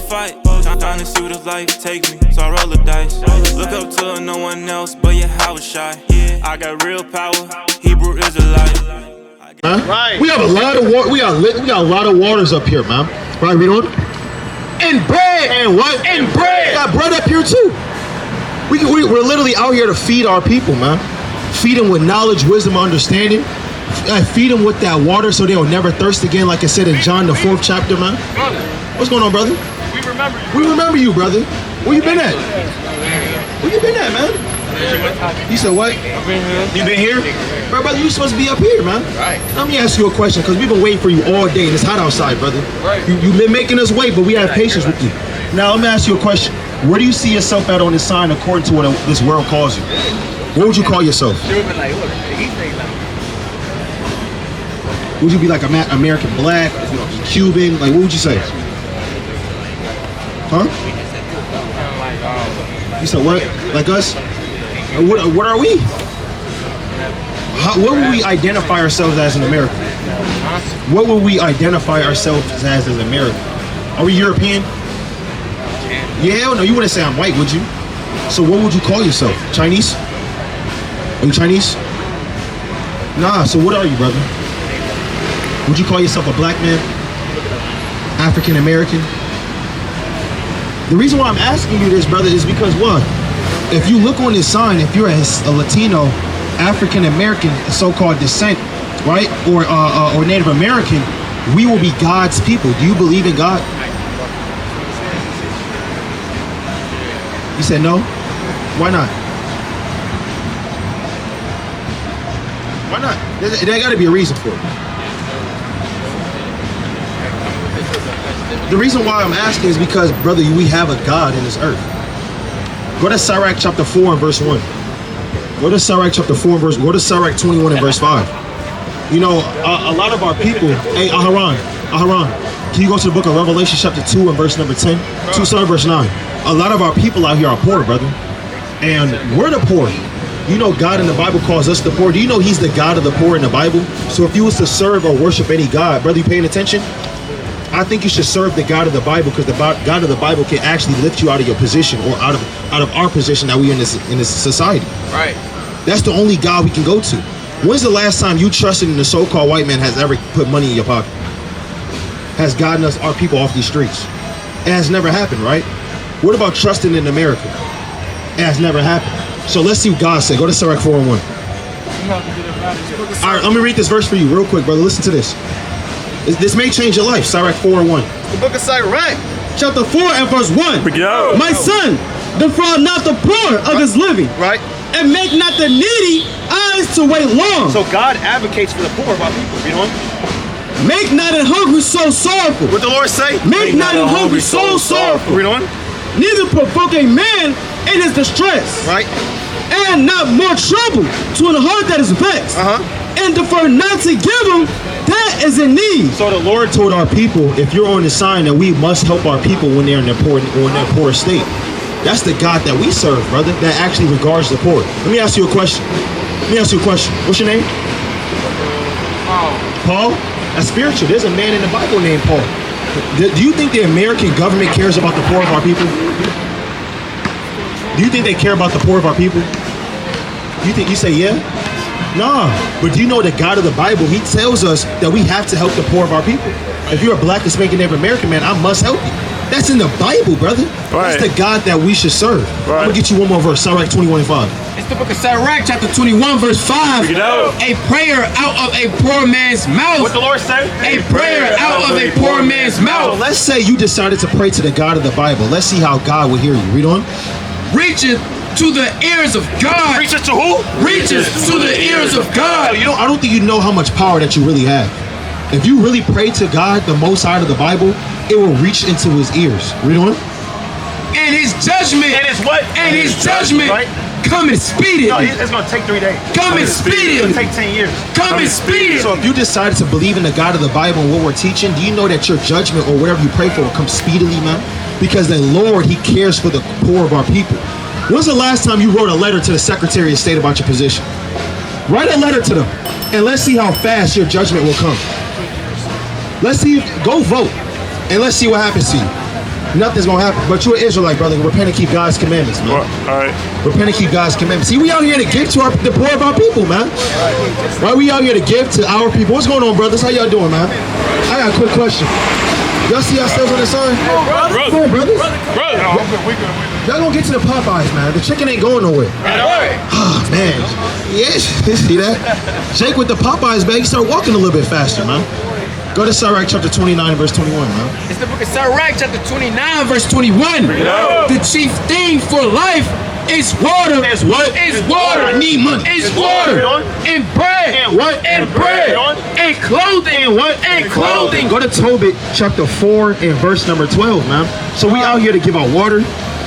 fight. Trying to see where the life take me, so I roll the dice. Look up to no one else, but yeah, I was shy. I got real power, Hebrew Israelite. Right. We have a lot of water. We got a lot of waters up here, man. Right, read on. And bread. And what? And bread. We got bread up here too. We're literally out here to feed our people, man. Feed them with knowledge, wisdom, understanding. Feed them with that water so they'll never thirst again, like it said in John the 4th chapter, man. Brother. What's going on, brother? We remember you. We remember you, brother. Where you been at? Where you been at, man? You said what? You been here? Bro, brother, you supposed to be up here, man. Right. Let me ask you a question, because we've been waiting for you all day, and it's hot outside, brother. Right. You've been making us wait, but we have patience with you. Now, let me ask you a question. Where do you see yourself at on this sign according to what this world calls you? What would you call yourself? Would you be like American black, Cuban? Like, what would you say? Huh? You said what? Like us? What are we? What would we identify ourselves as in America? What would we identify ourselves as American? Are we European? Yeah, no, you wouldn't say I'm white, would you? So what would you call yourself? Chinese? Are you Chinese? Nah, so what are you, brother? Would you call yourself a black man? African American? The reason why I'm asking you this, brother, is because what? If you look on this sign, if you're a Latino, African American, so-called descent, right, or Native American, we will be God's people. Do you believe in God? You said no? Why not? Why not? There got to be a reason for it. The reason why I'm asking is because, brother, we have a God in this earth. Go to Sirach chapter 4 and verse 1. Go to Sirach chapter 4 and verse, go to Sirach 21 and verse 5. You know, a lot of our people, hey, Aharon, can you go to the book of Revelation chapter 2 and verse number 10? 2, sorry, verse 9. A lot of our people out here are poor, brother. And we're the poor. You know God in the Bible calls us the poor. Do you know he's the God of the poor in the Bible? So if you was to serve or worship any God, brother, you paying attention? I think you should serve the God of the Bible, because the God of the Bible can actually lift you out of your position, or out of our position that we in this society. Right. That's the only God we can go to. When's the last time you trusted in the so-called white man has ever put money in your pocket? Has gotten us, our people, off these streets? It has never happened, right? What about trusting in America? It has never happened. So let's see what God said. Go to Sirach 4 and 1. All right, let me read this verse for you real quick, brother. Listen to this. This may change your life. Sirach 4 and 1. The book of Sirach, chapter 4 and verse 1. My son, defraud not the poor of his living. right? And make not the needy eyes to wait long. So God advocates for the poor of our people. You know? Make not an hungry soul sorrowful. What the Lord say? Make not an hungry soul sorrowful. Read on. Neither provoke a man in his distress. Right. And not more trouble to an heart that is vexed. And defer not to give him that is in need. So the Lord told our people, if you're on the sign, that we must help our people when they're in their poor state. That's the God that we serve, brother, that actually regards the poor. Let me ask you a question. What's your name? Paul? That's spiritual. There's a man in the Bible named Paul. Do you think the American government cares about the poor of our people? Do you think they care about the poor of our people? You say yeah? Nah, but do you know the God of the Bible, he tells us that we have to help the poor of our people. If you're a black, Hispanic, Native American man, I must help you. That's in the Bible, brother. Right. That's the God that we should serve. Right. I'm gonna get you one more verse, Sirach 21 and 5. It's the book of Sirach, chapter 21, verse 5. A prayer out of a poor man's mouth. What the Lord say? A prayer out of a poor man's mouth. So let's say you decided to pray to the God of the Bible. Let's see how God will hear you. Read on. Reacheth to the ears of God. Reaches to who? Reaches to the ears of God. I don't think you know how much power that you really have. If you really pray to God, the Most High of the Bible, it will reach into his ears. Read on. And his judgment. And his what? And his judgment. Right? Come and speed it. No, it's going to take 3 days. Come and speed It's it. going to take 10 years. Come and speed it. So if you decided to believe in the God of the Bible and what we're teaching, do you know that your judgment or whatever you pray for will come speedily, man? Because the Lord, he cares for the poor of our people. When's the last time you wrote a letter to the Secretary of State about your position? Write a letter to them, and let's see how fast your judgment will come. Let's see, go vote, and let's see what happens to you. Nothing's gonna happen. But you're an Israelite, brother. Repent and keep God's commandments, man. All right. Repent and keep God's commandments. See, we out here to give to the poor of our people, man. Right? We out here to give to our people. What's going on, brothers? How y'all doing, man? I got a quick question. Y'all see ourselves on the sign? Come on, brothers. Y'all gonna get to the Popeyes, man. The chicken ain't going nowhere. Oh, man. Yes. See that? Jake with the Popeyes bag, he started walking a little bit faster, man. Go to Sirach chapter 29 verse 21, man. It's the book of Sirach, chapter 29, verse 21. The chief thing for life is water. Is what? Is water. I need money. Is water. And bread. And what? And bread. And clothing. And what? And clothing. Go to Tobit chapter 4 and verse number 12, man. So we out here to give out water.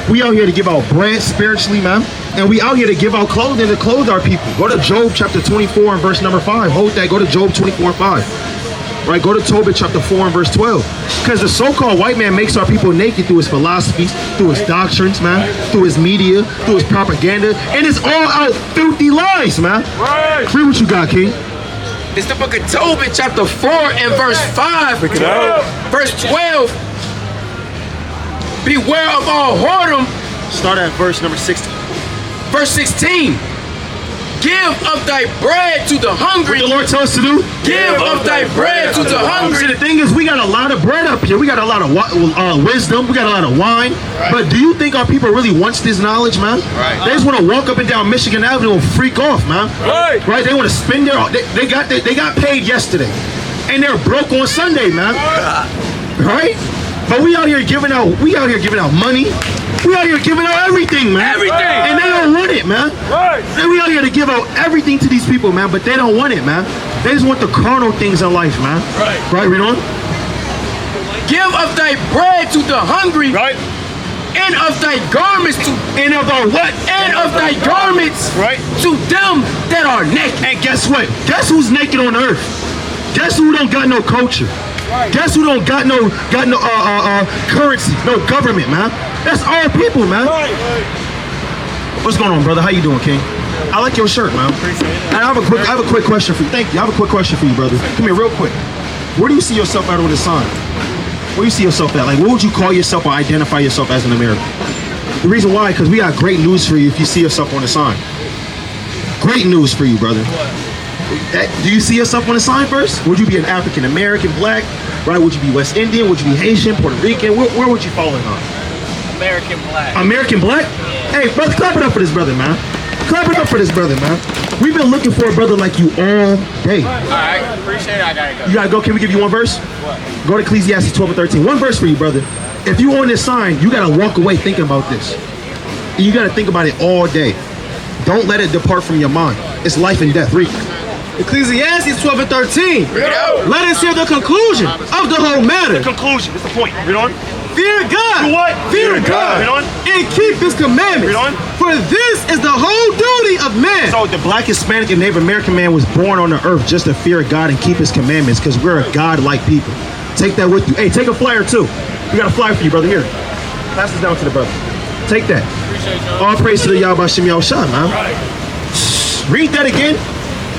We out here to give out bread spiritually, man. And we out here to give out clothing to clothe our people. Go to Job chapter 24 and verse number 5. Hold that. Go to Job 24 and 5. Right, go to Tobit chapter 4 and verse 12. Because the so-called white man makes our people naked through his philosophies, through his doctrines, man, through his media, through his propaganda, and it's all out filthy lies, man. Right. Read what you got, King. It's the book of Tobit, chapter 4 and verse 5. Verse 12. Beware of all whoredom. Start at verse number 16. Verse 16. Give of thy bread to the hungry. What the Lord tells us to do? Give of thy bread to the See, hungry. the thing is, we got a lot of bread up here. We got a lot of wisdom. We got a lot of wine. Right. But do you think our people really wants this knowledge, man? Right. They just want to walk up and down Michigan Avenue and freak off, man. Right. Right? They want to spend their. They got paid yesterday, and they're broke on Sunday, man. Right? But we out here giving out. We out here giving out money. We out here giving out everything, man. Everything. And they don't want it, man. Right. And we out here to give out everything to these people, man, but they don't want it, man. They just want the carnal things in life, man. Right. Right, read on. Give of thy bread to the hungry. Right. And of thy garments to And of our what? and of thy garments Right. to them that are naked. And guess what? Guess who's naked on earth? Guess who don't got no culture? Right. Guess who don't got no currency, no government, man? That's our people, man. Right. What's going on, brother? How you doing, King? I like your shirt, man. And I have a quick question for you. Thank you. I have a quick question for you, brother. Come here, real quick. Where do you see yourself at on this sign? Where do you see yourself at? Like, what would you call yourself or identify yourself as in America? The reason why, because we got great news for you if you see yourself on the sign. Great news for you, brother. Do you see yourself on the sign first? Would you be an African American, black, right? Would you be West Indian? Would you be Haitian, Puerto Rican? Where would you fall in on? American black. American black? Hey, brother, clap it up for this brother, man. Clap it up for this brother, man. We've been looking for a brother like you all day. Alright, appreciate it. I gotta go. You gotta go. Can we give you one verse? What? Go to Ecclesiastes 12 and 13. One verse for you, brother. If you on this sign, you gotta walk away thinking about this. And you gotta think about it all day. Don't let it depart from your mind. It's life and death. Read. Ecclesiastes 12 and 13. Let us hear the conclusion of the whole matter. Conclusion. It's the point. Read on. Fear God. Do what? Fear God. Read on. And keep his commandments. Read on. For this is the whole duty of man. So the black, Hispanic, and Native American man was born on the earth just to fear God and keep his commandments because we're a God-like people. Take that with you. Hey, take a flyer too. We got a flyer for you, brother. Here. Pass this down to the brother. Take that. Appreciate you. All praise to the Yahweh Shem Yahushua, man. Read that again.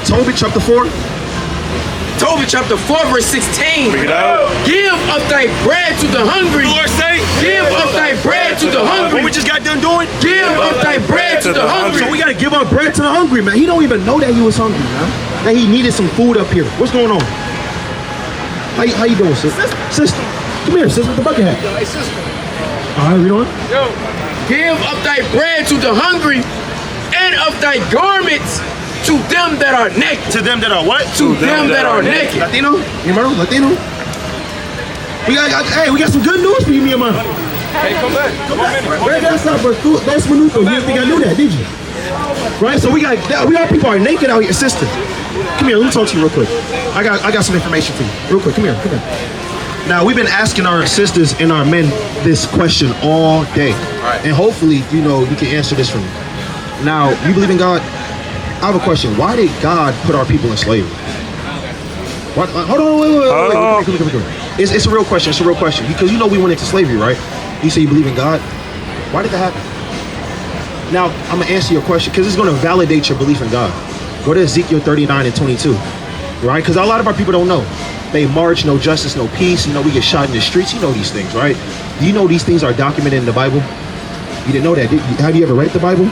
Tobit chapter 4. Tobit chapter 4 verse 16. Bring it out. Give of thy bread to the hungry. The Lord say. Give of thy bread to the hungry. What we just got done doing? Give of thy bread to the hungry. So we gotta give our bread to the hungry, man. He don't even know that he was hungry, man. That he needed some food up here. What's going on? How you doing, sister? Sister. Come here, sister, with the bucket hat. Hey, sister. All right, read on. Yo. Give of thy bread to the hungry, and of thy garments to them that are naked. To them that are what? To them that are naked. Latino? You remember? Latino? We got some good news for you, mi hermano. Hey, come back. Come on, Right, that's not but that's Manuto. You didn't think I knew that, did you? Right, so we got people are naked out here. Sister, come here. Let me talk to you real quick. I got some information for you, real quick. Come here. Now we've been asking our sisters and our men this question all day, and hopefully, you can answer this for me. Now, you believe in God? I have a question. Why did God put our people in slavery? What? Hold on, wait. It's a real question. It's a real question because we went into slavery, right? You say you believe in God. Why did that happen? Now, I'm gonna answer your question because it's gonna validate your belief in God. Go to Ezekiel 39 and 22, right? Because a lot of our people don't know. They march, no justice, no peace. You know, we get shot in the streets. You know these things, right? Do you know these things are documented in the Bible? You didn't know that, did you? Have you ever read the Bible?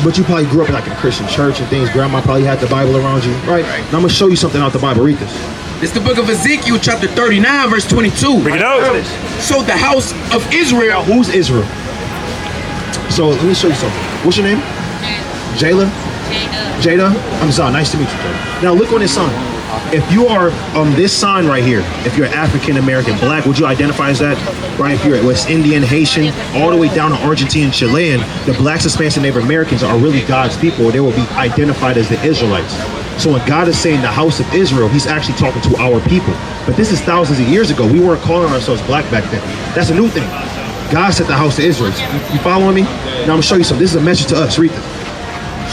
But you probably grew up in like a Christian church and things. Grandma probably had the Bible around you, right? Now I'm gonna show you something out the Bible. Read this. It's the book of Ezekiel, chapter 39, verse 22. Bring it out. So the house of Israel. Who's Israel? So let me show you something. What's your name? Jayla? Jada? I'm sorry, nice to meet you, Jada. Now look on this sign. If you are this sign right here, if you're African American, black, would you identify as that? Right? If you're West Indian, Haitian, all the way down to Argentine, Chilean, the blacks, Hispanics, and Native Americans are really God's people. They will be identified as the Israelites. So when God is saying the house of Israel, he's actually talking to our people. But this is thousands of years ago. We weren't calling ourselves black back then. That's a new thing. God said the house of Israel. You following me? Now I'm gonna show you something. This is a message to us. Read this.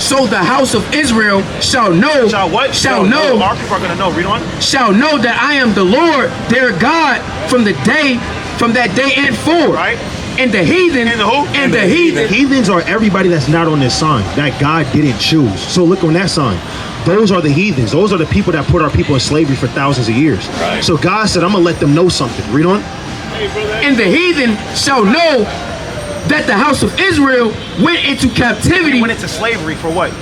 So the house of Israel shall know. Shall what? Shall know. Our people are gonna know. Read on. Shall know that I am the Lord their God from that day and forward. Right. And the heathen. And the who? And the The heathen. heathens are everybody that's not on this sign that God didn't choose. So look on that sign. Those are the heathens. Those are the people that put our people in slavery for thousands of years. Right. So God said, I'm gonna let them know something. Read on. And the heathen shall know that the house of Israel went into captivity They went into slavery for what?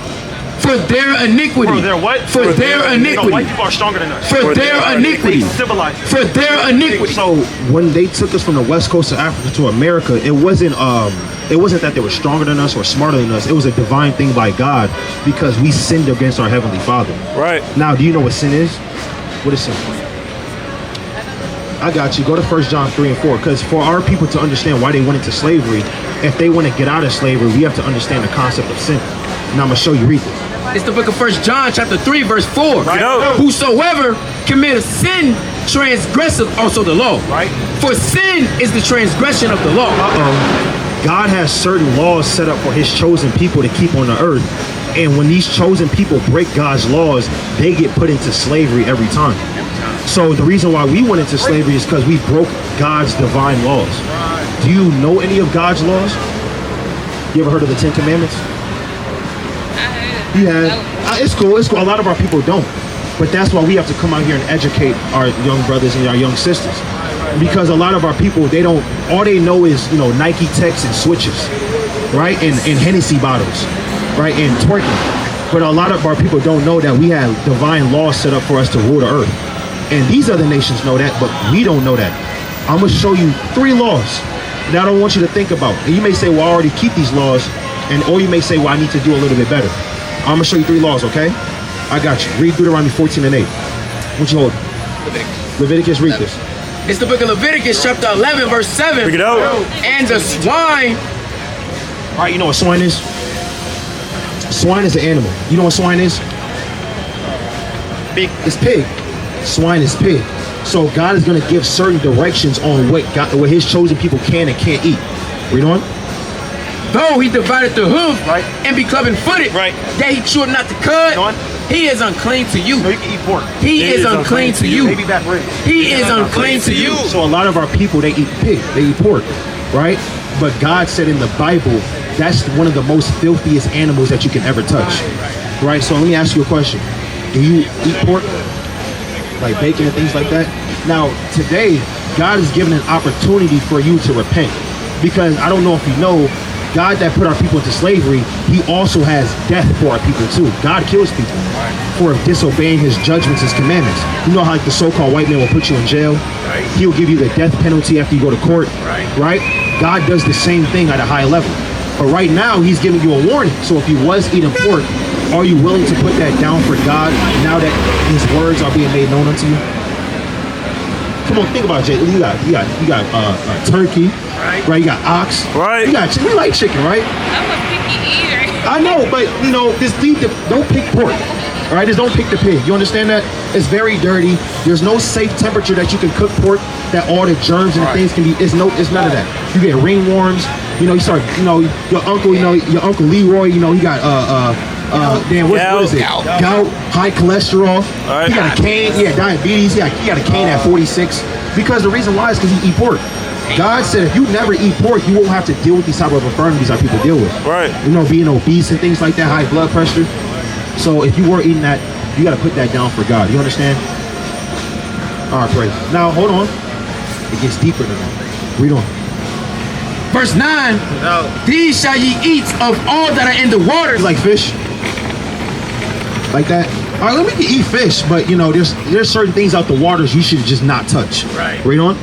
for their iniquity. For their what? For their You know, iniquity. white people are stronger than us. For their iniquity. Civilized. For their iniquity. So when they took us from the west coast of Africa to America, it wasn't that they were stronger than us or smarter than us. It was a divine thing by God because we sinned against our Heavenly Father. Right. Now, do you know what sin is? What is sin? I got you. Go to 1 John 3 and 4. Because for our people to understand why they went into slavery, if they want to get out of slavery, we have to understand the concept of sin. Now I'm going to show you. Read this. It's the book of 1 John chapter 3 verse 4. Right. Whosoever committeth sin transgresseth also the law. Right. For sin is the transgression of the law. God has certain laws set up for his chosen people to keep on the earth. And when these chosen people break God's laws, they get put into slavery every time. So the reason why we went into slavery is because we broke God's divine laws. Do you know any of God's laws? You ever heard of the 10 Commandments? You have. It's cool. It's cool. A lot of our people don't. But that's why we have to come out here and educate our young brothers and our young sisters. Because a lot of our people, they don't, all they know is, you know, Nike Techs and switches, right? And Hennessy bottles, right? And twerking. But a lot of our people don't know that we have divine laws set up for us to rule the earth. And these other nations know that, but we don't know that. I'm going to show you 3 laws that I don't want you to think about. And you may say, well, I already keep these laws. Or you may say, well, I need to do a little bit better. I'm going to show you 3 laws, okay? I got you. Read Deuteronomy 14 and 8. What you hold? Leviticus, read this. It's the book of Leviticus chapter 11 verse 7. Bring it out. And the swine. All right, you know what swine is? Swine is an animal. You know what swine is? Pig. It's pig. Swine is pig. So God is going to give certain directions on what his chosen people can and can't eat. Read on. Though he divided the hoof Right. and be cloven-footed, Right. that he should not to cut, Go on. he is unclean to you. No, you can eat pork. He is unclean to you. Maybe back ribs. He is unclean to you. So a lot of our people, they eat pig, they eat pork, right? But God said in the Bible, that's one of the most filthiest animals that you can ever touch, right? So let me ask you a question. Do you eat pork? Like bacon and things like that? Now, today, God is giving an opportunity for you to repent. Because I don't know if you know, God that put our people into slavery, he also has death for our people too. God kills people for disobeying his judgments, his commandments. You know how like the so-called white man will put you in jail? Right. He'll give you the death penalty after you go to court, right? God does the same thing at a high level. But right now, he's giving you a warning. So if you was eating pork, are you willing to put that down for God now that his words are being made known unto you? Come on, think about it, Jay. You got turkey, right? You got ox, Right. You got chicken. We like chicken, right? I'm a picky eater. I know, but you know, don't pick pork. All right, just don't pick the pig. You understand that? It's very dirty. There's no safe temperature that you can cook pork that all the germs and things can be. It's none of that. You get ringworms. You know, your uncle Leroy. You know, he got what is it? Gout, high cholesterol. Right. He got a cane. Yeah, diabetes. He got a cane at 46. Because the reason why is because he eat pork. God said if you never eat pork, you won't have to deal with these type of infirmities that people deal with. Right. You know, being obese and things like that, high blood pressure. So if you were eating that, you got to put that down for God. You understand? All right, pray. Now, hold on. It gets deeper than that. Read on. Verse 9. No. These shall ye eat of all that are in the waters. You like fish? Like that? All right, let me eat fish, but you know, there's certain things out the waters you should just not touch. Right. Read on.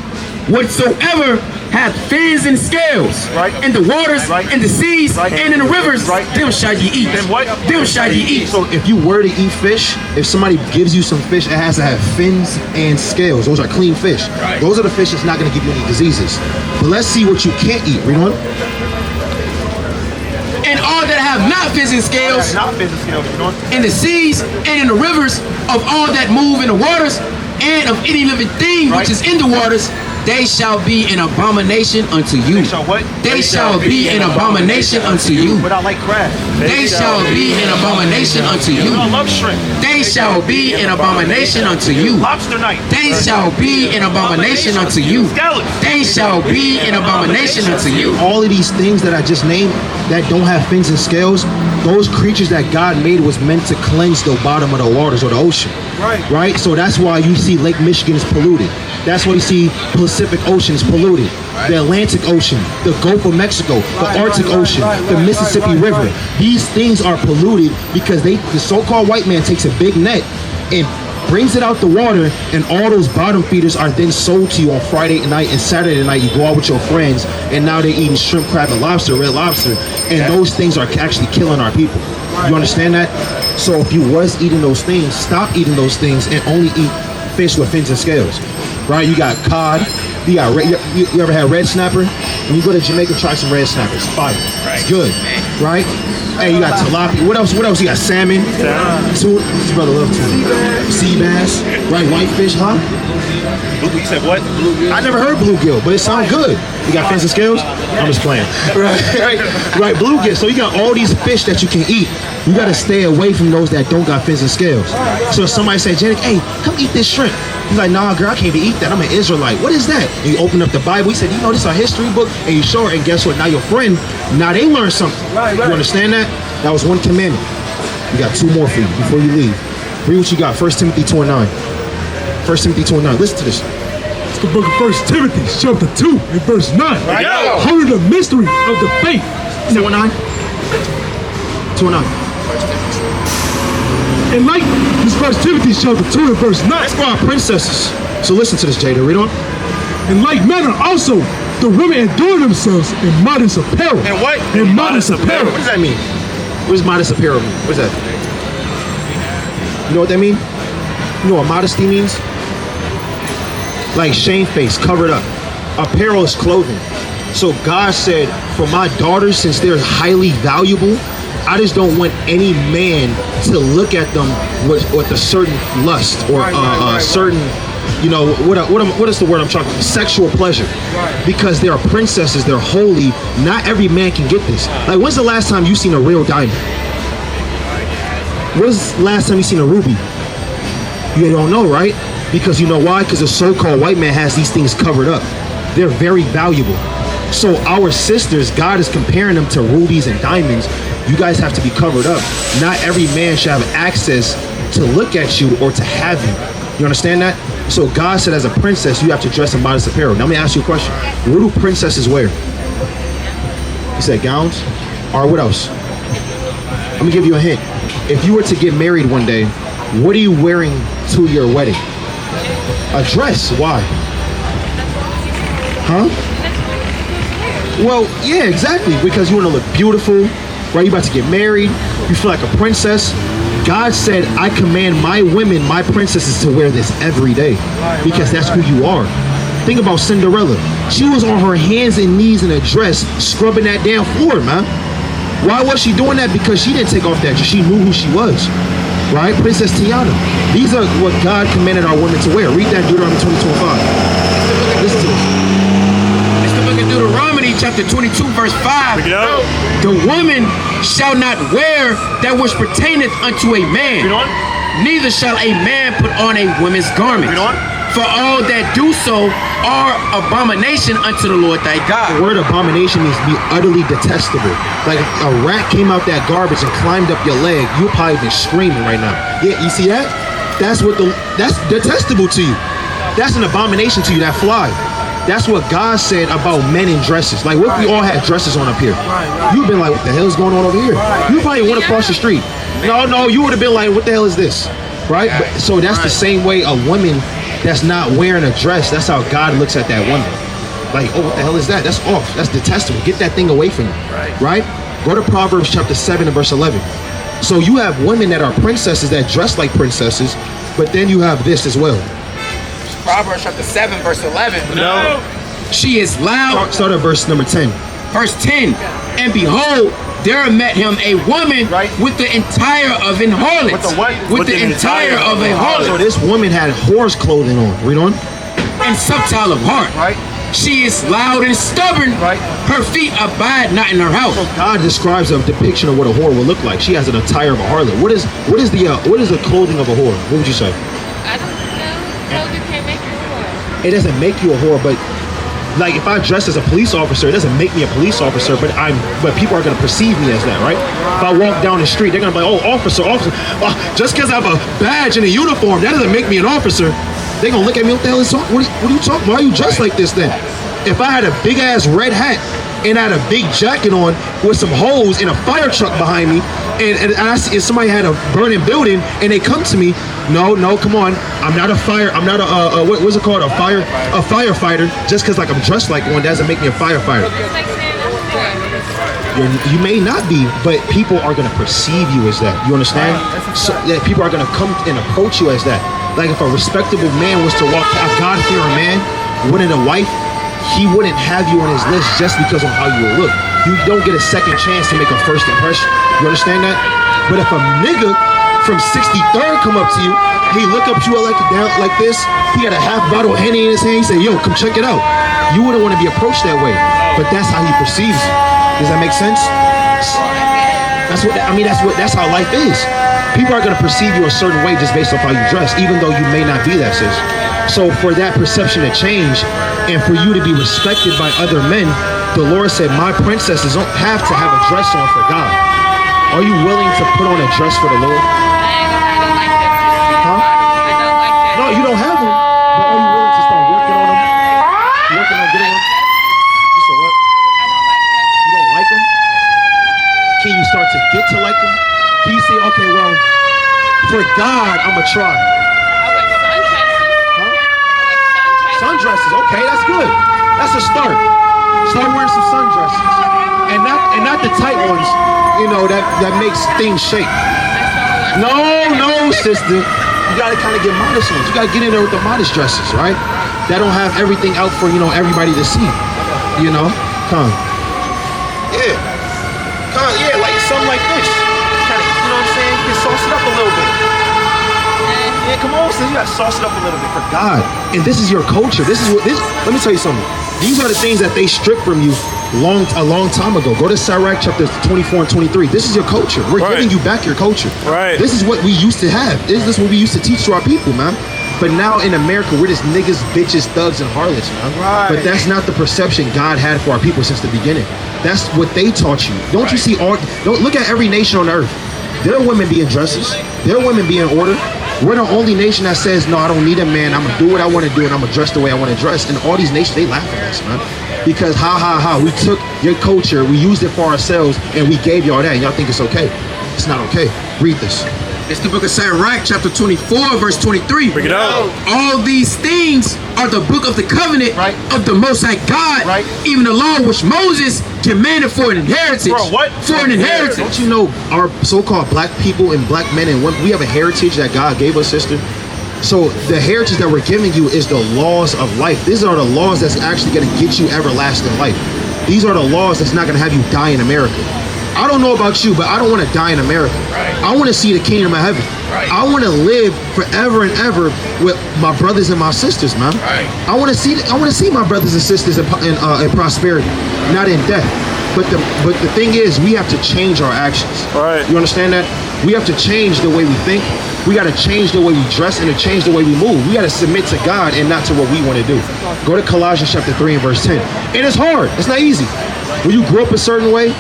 Whatsoever hath fins and scales, Right. in the waters, Right. in the seas, Right. and in the rivers, Right. them shall ye eat. Them what? Them shall ye eat. So if you were to eat fish, if somebody gives you some fish, it has to have fins and scales. Those are clean fish. Right. Those are the fish that's not going to give you any diseases. But let's see what you can't eat. Read on. And all that have not fins and scales, Not business skills, you know? in the seas, and in the rivers, of all that move in the waters, and of any living thing Right. which is in the waters, they shall be an abomination unto you. They shall what? They shall be an abomination unto you. But I like crab. They shall be an abomination unto you. I love shrimp. They shall be an abomination unto you. Lobster night. They shall be an abomination unto you. Scallops. They shall be an abomination unto you. All of these things that I just named that don't have fins and scales, those creatures that God made was meant to cleanse the bottom of the waters or the ocean. Right. Right? So that's why you see Lake Michigan is polluted. That's why you see Pacific Ocean is polluted. The Atlantic Ocean, the Gulf of Mexico, the Arctic Ocean, the Mississippi River. These things are polluted because the so-called white man takes a big net and brings it out the water, and all those bottom feeders are then sold to you on Friday night and Saturday night. You go out with your friends, and now they're eating shrimp, crab, and lobster, red lobster, and those things are actually killing our people. You understand that? So if you was eating those things, stop eating those things and only eat fish with fins and scales. Right? You got cod. You got you ever had red snapper? When you go to Jamaica, try some red snapper. It's fire. It's good. Right? Hey, you got tilapia. What else? What else? You got salmon. Tuna. This brother loves tuna. Sea bass. Right? Whitefish, huh? You said what? I never heard bluegill, but it sounds good. You got fins and scales? I'm just playing. Right, bluegill. So you got all these fish that you can eat. You got to stay away from those that don't got fins and scales. So if somebody say, Janik, hey, come eat this shrimp. He's like, nah, girl, I can't even eat that. I'm an Israelite. What is that? And you open up the Bible. He said, you know, this is a history book. And you show her, and guess what? Now your friend, now they learn something. You understand that? That was one commandment. We got two more for you before you leave. Read what you got. 1 Timothy 2:9. 1 Timothy 2:9. Listen to this. It's the book of 1 Timothy, chapter 2, and verse 9. Right. Holding the mystery of the faith. 2:9. 2:9. And like this 1 Timothy, chapter 2, and verse 9. That's for our princesses. So listen to this, Jada. Read on. In like manner also, the women adorn themselves in modest apparel. And what? In modest apparel. What does that mean? What does modest apparel mean? What is that? You know what that mean? You know what modesty means? Like shamefaced, covered up. Apparel is clothing. So God said, for my daughters, since they're highly valuable, I just don't want any man to look at them with a certain lust or certain, you know, what is the word I'm talking about? Sexual pleasure. Because they are princesses, they're holy. Not every man can get this. Like, when's the last time you seen a real diamond? When's the last time you seen a ruby? You don't know, right? Because you know why? Because the so-called white man has these things covered up. They're very valuable. So our sisters, God is comparing them to rubies and diamonds. You guys have to be covered up. Not every man should have access to look at you or to have you. You understand that? So God said as a princess, you have to dress in modest apparel. Now let me ask you a question. What do princesses wear? He said gowns? Or what else? Let me give you a hint. If you were to get married one day, what are you wearing to your wedding? A dress. Why? Huh? Well, yeah, exactly. Because you want to look beautiful, right? You're about to get married. You feel like a princess. God said, I command my women, my princesses, to wear this every day. Because that's who you are. Think about Cinderella. She was on her hands and knees in a dress, scrubbing that damn floor, man. Why was she doing that? Because she didn't take off that dress. She knew who she was. Right? Princess Tiana. These are what God commanded our women to wear. Read that Deuteronomy 22:5. Listen to this. It's the book of Deuteronomy, chapter 22, verse 5. The woman shall not wear that which pertaineth unto a man, neither shall a man put on a woman's garment. For all that do so are abomination unto the Lord thy God. The word abomination means to be utterly detestable. Like if a rat came out that garbage and climbed up your leg, you'll probably be screaming right now. Yeah, you see that? That's detestable to you. That's an abomination to you, that fly. That's what God said about men in dresses. Like, what if we all had dresses on up here? You've been like, what the hell is going on over here? You probably went across the street. No, you would have been like, what the hell is this? Right? But, so that's the same way a woman that's not wearing a dress, that's how God looks at that woman. Like, oh, what the hell is that? That's off. That's detestable. Get that thing away from you. Right? Go to Proverbs chapter 7 and verse 11. So you have women that are princesses that dress like princesses, but then you have this as well. Proverbs chapter 7, verse 11. No. She is loud. Start at verse number 10. Verse 10. And behold, there met him a woman with the entire of an harlot. With the what? With the entire of a So harlot. this woman had whore's clothing on. Read on. And subtile of heart. Right. She is loud and stubborn. Right. Her feet abide not in her house. God describes a depiction of what a whore will look like. She has an attire of a harlot. What is the clothing of a whore? What would you say? I don't know. Clothing can't make you a whore. It doesn't make you a whore, but like if I dress as a police officer, it doesn't make me a police officer, but people are gonna perceive me as that, right? If I walk down the street, they're gonna be like, oh, officer. Just because I have a badge and a uniform, that doesn't make me an officer. They're gonna look at me, what the hell is what are you talking? Why are you dressed like this then? If I had a big ass red hat and I had a big jacket on with some holes and a fire truck behind me, and I see if somebody had a burning building and they come to me, no, come on, I'm not a what's it called, a firefighter. Just because like I'm dressed like one doesn't make me a firefighter. It's like saying I'm a whore. You may not be, but people are gonna perceive you as that. You understand? So that people are gonna come and approach you as that. Like if a respectable man was to walk, a God-fearing man wanted a wife, he wouldn't have you on his list just because of how you will look. You don't get a second chance to make a first impression. You understand that? But if a nigga from 63rd come up to you, he look up to you like this, he had a half bottle of Henny in his hand, he said, yo, come check it out. You wouldn't want to be approached that way. But that's how he perceives you. Does that make sense? That's how life is. People are gonna perceive you a certain way just based off how you dress, even though you may not be that, sis. So for that perception to change and for you to be respected by other men, the Lord said, my princesses don't have to have a dress on for God. Are you willing to put on a dress for the Lord? I don't like that. Huh? I don't like that. No, you don't have them. But are you willing to start working on them? Working on getting them? You said what? I don't like that. You don't like them? Can you start to get to like them? Can you say, okay, well, for God, I'm going to try. I wear sundresses. Huh? I wear Sundresses, okay, that's good. That's a start. Start wearing some sundresses. And not the tight ones, you know, that makes things shake. No, sister. You gotta kind of get modest ones. You gotta get in there with the modest dresses, right? That don't have everything out for, everybody to see. You know? Come. Yeah. Come, yeah, like something like this. Kind of, you know what I'm saying? You can sauce it up a little bit. Yeah, come on, sis. You gotta sauce it up a little bit for God. And this is your culture. Let me tell you something. These are the things that they stripped from you a long time ago. Go to Sirach chapter 24 and 23. This is your culture. We're giving you back your culture. Right. This is what we used to have. This is what we used to teach to our people, man. But now in America, we're just niggas, bitches, thugs, and harlots, man. Right. But that's not the perception God had for our people since the beginning. That's what they taught you. Don't you see don't look at every nation on earth. There are women being dresses. There are women being ordered. We're the only nation that says, no, I don't need a man. I'm going to do what I want to do, and I'm going to dress the way I want to dress. And all these nations, they laugh at us, man. Because we took your culture, we used it for ourselves, and we gave y'all that, and y'all think it's okay. It's not okay. Read this. It's the book of Sirach, chapter 24, verse 23. Bring it out. All these things are the book of the covenant of the Most High God, even the law which Moses commanded for an inheritance. For what? For an inheritance. Don't you know our so-called black people and black men and women, we have a heritage that God gave us, sister? So the heritage that we're giving you is the laws of life. These are the laws that's actually going to get you everlasting life. These are the laws that's not going to have you die in America. I don't know about you, but I don't want to die in America. I want to see the kingdom of heaven. I want to live forever and ever with my brothers and my sisters, man. I want to see my brothers and sisters in prosperity, not in death. But the thing is, we have to change our actions. Right. You understand that? We have to change the way we think. We got to change the way we dress and to change the way we move. We got to submit to God and not to what we want to do. Go to Colossians chapter 3 and verse 10. And it's hard. It's not easy. When you grow up a certain way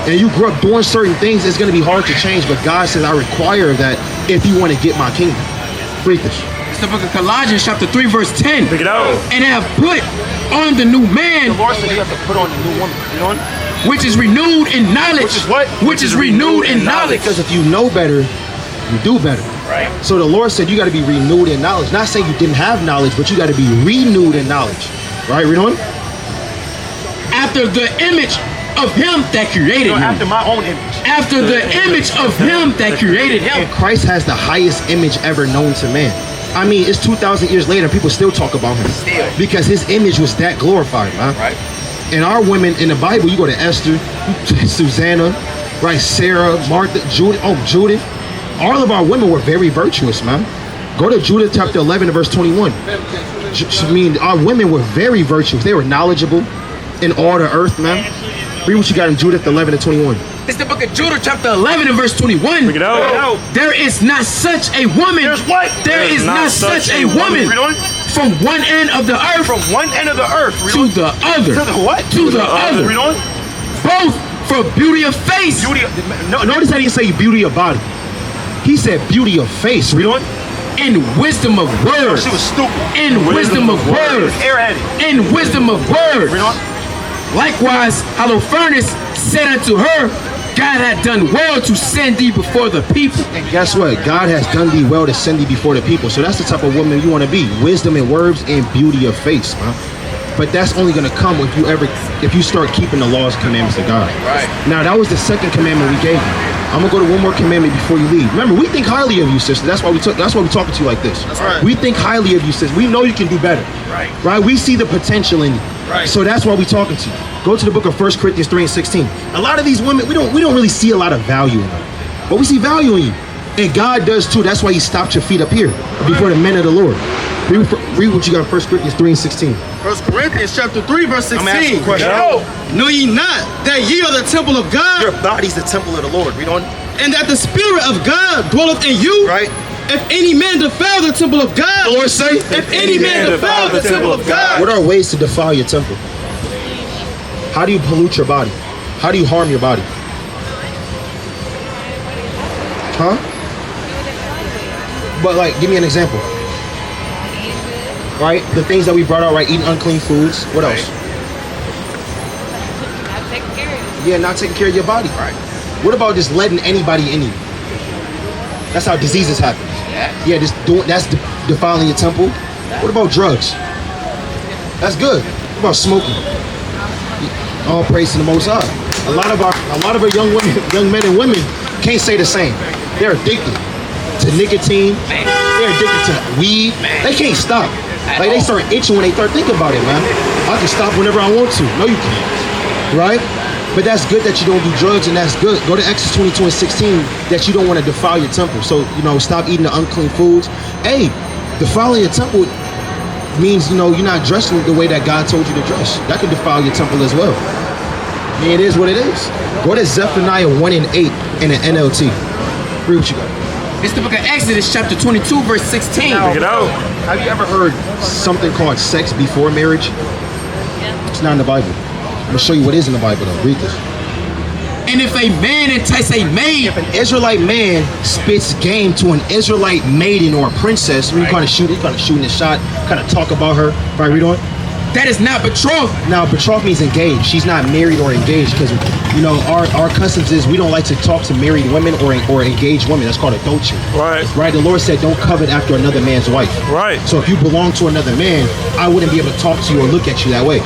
and you grow up doing certain things, it's going to be hard to change. But God says, I require that if you want to get my kingdom. Read this. It's the book of Colossians chapter 3 verse 10. Pick it out. And have put on the new man, The Lord said you have to put on the new woman. You know? which is renewed in knowledge. Which is what? Which is renewed in knowledge. Because if you know better, you do better. Right. So the Lord said you got to be renewed in knowledge. Not saying you didn't have knowledge, but you got to be renewed in knowledge. Right? Read on. After the image of him that created him. After my own image. After the image of him that created him. And Christ has the highest image ever known to man. I mean, it's 2,000 years later, people still talk about him. Still. Because his image was that glorified, man. Right. And our women in the Bible, you go to Esther, Susanna, right, Sarah, Martha, Judith. All of our women were very virtuous, man. Go to Judith chapter 11 and verse 21. I mean, our women were very virtuous. They were knowledgeable in all the earth, man. Read what you got in Judith 11 and 21. It's the book of Judah chapter 11 and verse 21. Pick it out. There is not such a woman. There's what? There is not such a woman. Read on. From one end of the earth From one end of the earth. Read to on. the other. To the what? To the other. Read on. Both for beauty of face. Beauty. No, Notice how he didn't say beauty of body. He said beauty of face. Read on. In wisdom of words. She was stupid. In wisdom of words. Airheaded. In wisdom of words. Read on. Likewise, Holofernes said unto her, God had done well to send thee before the people. And guess what? God has done thee well to send thee before the people. So that's the type of woman you want to be. Wisdom in words and beauty of face, man. But that's only going to come if you start keeping the laws and commandments of God. Right. Now, that was the second commandment we gave you. I'm going to go to one more commandment before you leave. Remember, we think highly of you, sister. That's why we're talking to you like this. That's right. We think highly of you, sister. We know you can do better. Right. Right? We see the potential in you. Right. So that's why we're talking to you. Go to the book of 1 Corinthians 3 and 16. A lot of these women, we don't really see a lot of value in them. But we see value in you. And God does too. That's why he stopped your feet up here before the men of the Lord. Read what you got in 1 Corinthians 3 and 16. 1 Corinthians chapter 3 verse 16. I'm asking a question. Know ye not that ye are the temple of God, Your body's the temple of the Lord. Read on. and that the Spirit of God dwelleth in you? Right? If any man defile the temple of God, The Lord say, if any man defile the temple of God, what are ways to defile your temple? How do you pollute your body? How do you harm your body? Huh? But like, give me an example. Right? The things that we brought out, right? Eating unclean foods. What else? Not taking care of you. Yeah, not taking care of your body. Right. What about just letting anybody in you? That's how diseases happen. Yeah, that's defiling your temple. What about drugs? That's good. What about smoking? All praise to the Most High. A lot of our young men and women can't say the same. They're addicted to nicotine. They're addicted to weed. They can't stop. Like they start itching when they start thinking about it, man. I can stop whenever I want to. No, you can't. Right? But that's good that you don't do drugs, and that's good. Go to Exodus 22 and 16 that you don't want to defile your temple. So, stop eating the unclean foods. Hey, defiling your temple means, you're not dressing the way that God told you to dress. That can defile your temple as well. I mean, it is what it is. Go to Zephaniah 1 and 8 in the NLT. Read what you got. It's the book of Exodus chapter 22 verse 16. Pick it out. Have you ever heard something called sex before marriage? It's not in the Bible. I'm gonna show you what is in the Bible though. Read this. And if a man entice a maid, If an Israelite man spits game to an Israelite maiden or a princess, when you kind of shooting a shot, kind of talk about her. Right, read on. that is not betrothed. Now, betrothed means engaged. She's not married or engaged because, our customs is we don't like to talk to married women or engaged women. That's called adultery. Right. Right. The Lord said, don't covet after another man's wife. Right. So if you belong to another man, I wouldn't be able to talk to you or look at you that way.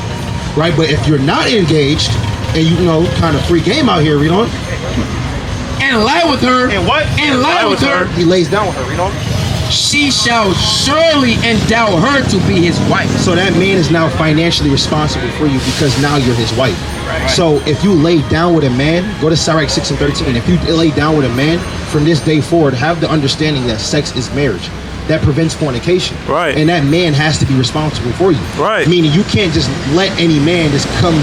Right. But if you're not engaged and kind of free game out here, And lie with her. And what? And lie with her. he lays down with her, She shall surely endow her to be his wife. So that man is now financially responsible for you because now you're his wife. Right. So if you lay down with a man, go to Sirach 6 and 13. If you lay down with a man from this day forward, have the understanding that sex is marriage. That prevents fornication. Right. And that man has to be responsible for you. Right. Meaning you can't just let any man just come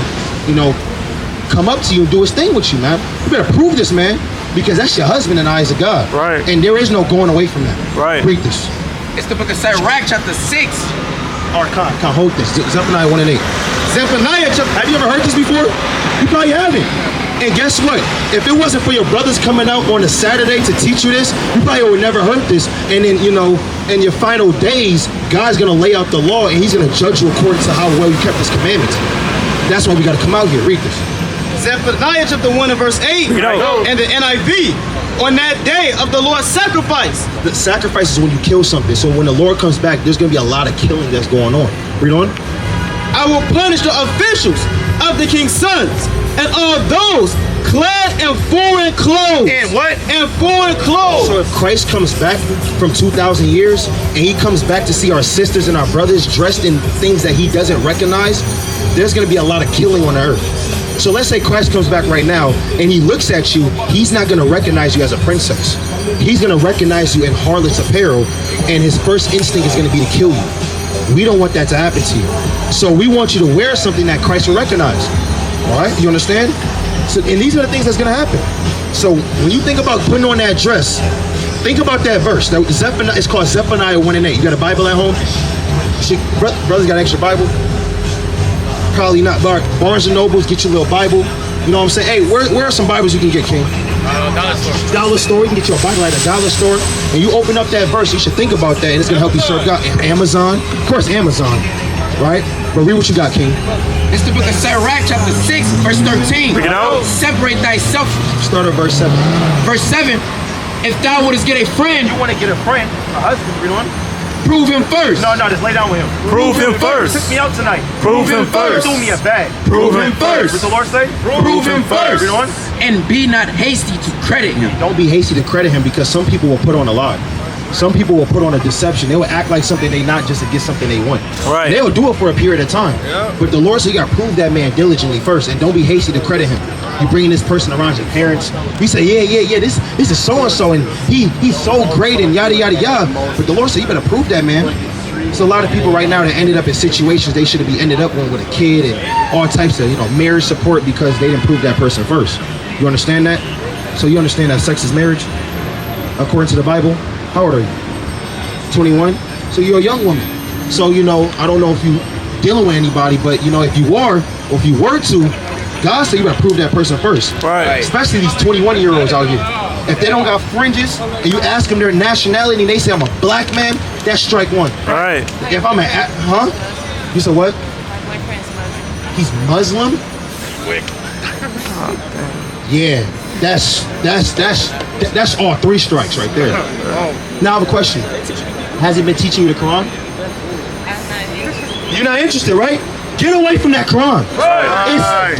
up to you and do his thing with you, man. You better prove this, man. Because that's your husband in the eyes of God. Right. And there is no going away from that. Right. Read this. It's the book of Sirach chapter 6. Or can't hold this. Zephaniah 1 and 8. Zephaniah chapter. Have you ever heard this before? You probably haven't. And guess what? If it wasn't for your brothers coming out on a Saturday to teach you this, you probably would never heard this. And then, you know, in your final days, God's gonna lay out the law and he's gonna judge you according to how well you kept his commandments. That's why we gotta come out here. Read this. Zephaniah chapter 1 and verse 8. And the NIV. On that day of the Lord's sacrifice. The sacrifice is when you kill something. So when the Lord comes back, there's gonna be a lot of killing that's going on. Read on. I will punish the officials of the king's sons and all those clad in foreign clothes. And what? In foreign clothes. So if Christ comes back from 2,000 years and he comes back to see our sisters and our brothers dressed in things that he doesn't recognize, there's going to be a lot of killing on the earth. So let's say Christ comes back right now and he looks at you, he's not going to recognize you as a princess. He's going to recognize you in harlot's apparel, and his first instinct is going to be to kill you. We don't want that to happen to you. So we want you to wear something that Christ will recognize. All right, you understand? So, and these are the things that's going to happen. So when you think about putting on that dress, think about that verse. That Zephaniah, it's called Zephaniah 1 and 8. You got a Bible at home? Brothers got an extra Bible? Probably not. Barnes and Nobles, get your little Bible. You know what I'm saying? Hey, where are some Bibles you can get, King? Dollar store. Dollar store. You can get your Bible at a dollar store. And you open up that verse, you should think about that, and it's going to help you serve God. And Amazon. Of course, Amazon. Right? But read what you got, King. It's the book of Sirach, chapter 6, verse 13. Separate thyself. Start at verse 7. Verse 7. If thou wouldest get a friend, You want to get a friend, a husband, read on. prove him first. No, just lay down with him. Prove him first. Took me out tonight. Prove him first. Threw me a bag. Prove him first. What's the Lord say? Prove him first. Read on. And be not hasty to credit him. Don't be hasty to credit him, because some people will put on a lie. Some people will put on a deception. They will act like something they not just to get something they want. Right. They'll do it for a period of time. But the Lord said you got to prove that man diligently first, and don't be hasty to credit him. You bringing this person around your parents. You say, yeah, this is so-and-so, and he's so great, and yada, yada, yada. But the Lord said you better prove that, man. There's a lot of people right now that ended up in situations they should have ended up with a kid and all types of, marriage support because they didn't prove that person first. You understand that? So you understand that sex is marriage, according to the Bible? How old are you? 21? So you're a young woman. So, I don't know if you dealing with anybody, but, if you are, or if you were to, God said you gotta prove that person first. Right. Especially these 21-year-olds out here. If they don't got fringes, and you ask them their nationality, and they say I'm a black man, that's strike one. Right. If I'm You said what? My boyfriend's Muslim. He's Muslim? Yeah, that's all 3 strikes right there. Now I have a question. Has he been teaching you the Quran? I'm not interested. You're not interested, right? Get away from that Quran.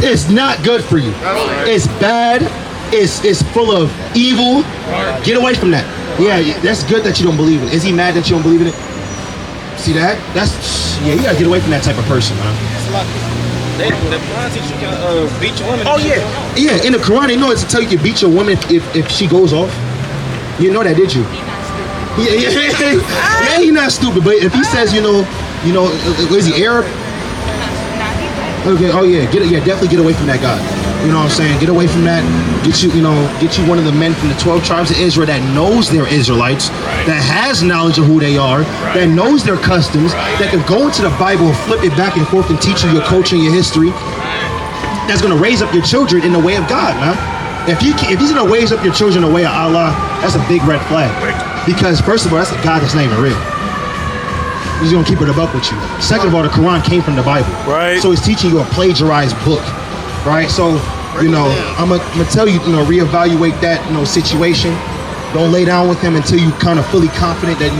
It's not good for you. It's bad. It's full of evil. Get away from that. Yeah, that's good that you don't believe in it. Is he mad that you don't believe in it? See that? You gotta get away from that type of person, man. The Quran teaches you can beat your woman. Oh yeah. Yeah, in the Quran they know it's to tell you can beat your woman if she goes off. You know that, did you? Yeah, he's not stupid. But if he says, is he Arab? Okay. Oh yeah. Definitely get away from that guy. You know what I'm saying? Get away from that. Get you one of the men from the 12 tribes of Israel that knows they're Israelites, that has knowledge of who they are, that knows their customs, that can go into the Bible and flip it back and forth and teach you your culture and your history. That's gonna raise up your children in the way of God, man. If he's gonna raise up your children in the way of Allah, that's a big red flag. Because first of all, that's a God that's not even real. He's gonna keep it a buck with you. Second of all, the Quran came from the Bible. Right. So he's teaching you a plagiarized book. Right? So, I'm gonna tell you, reevaluate that, situation. Don't lay down with him until you kind of fully confident that,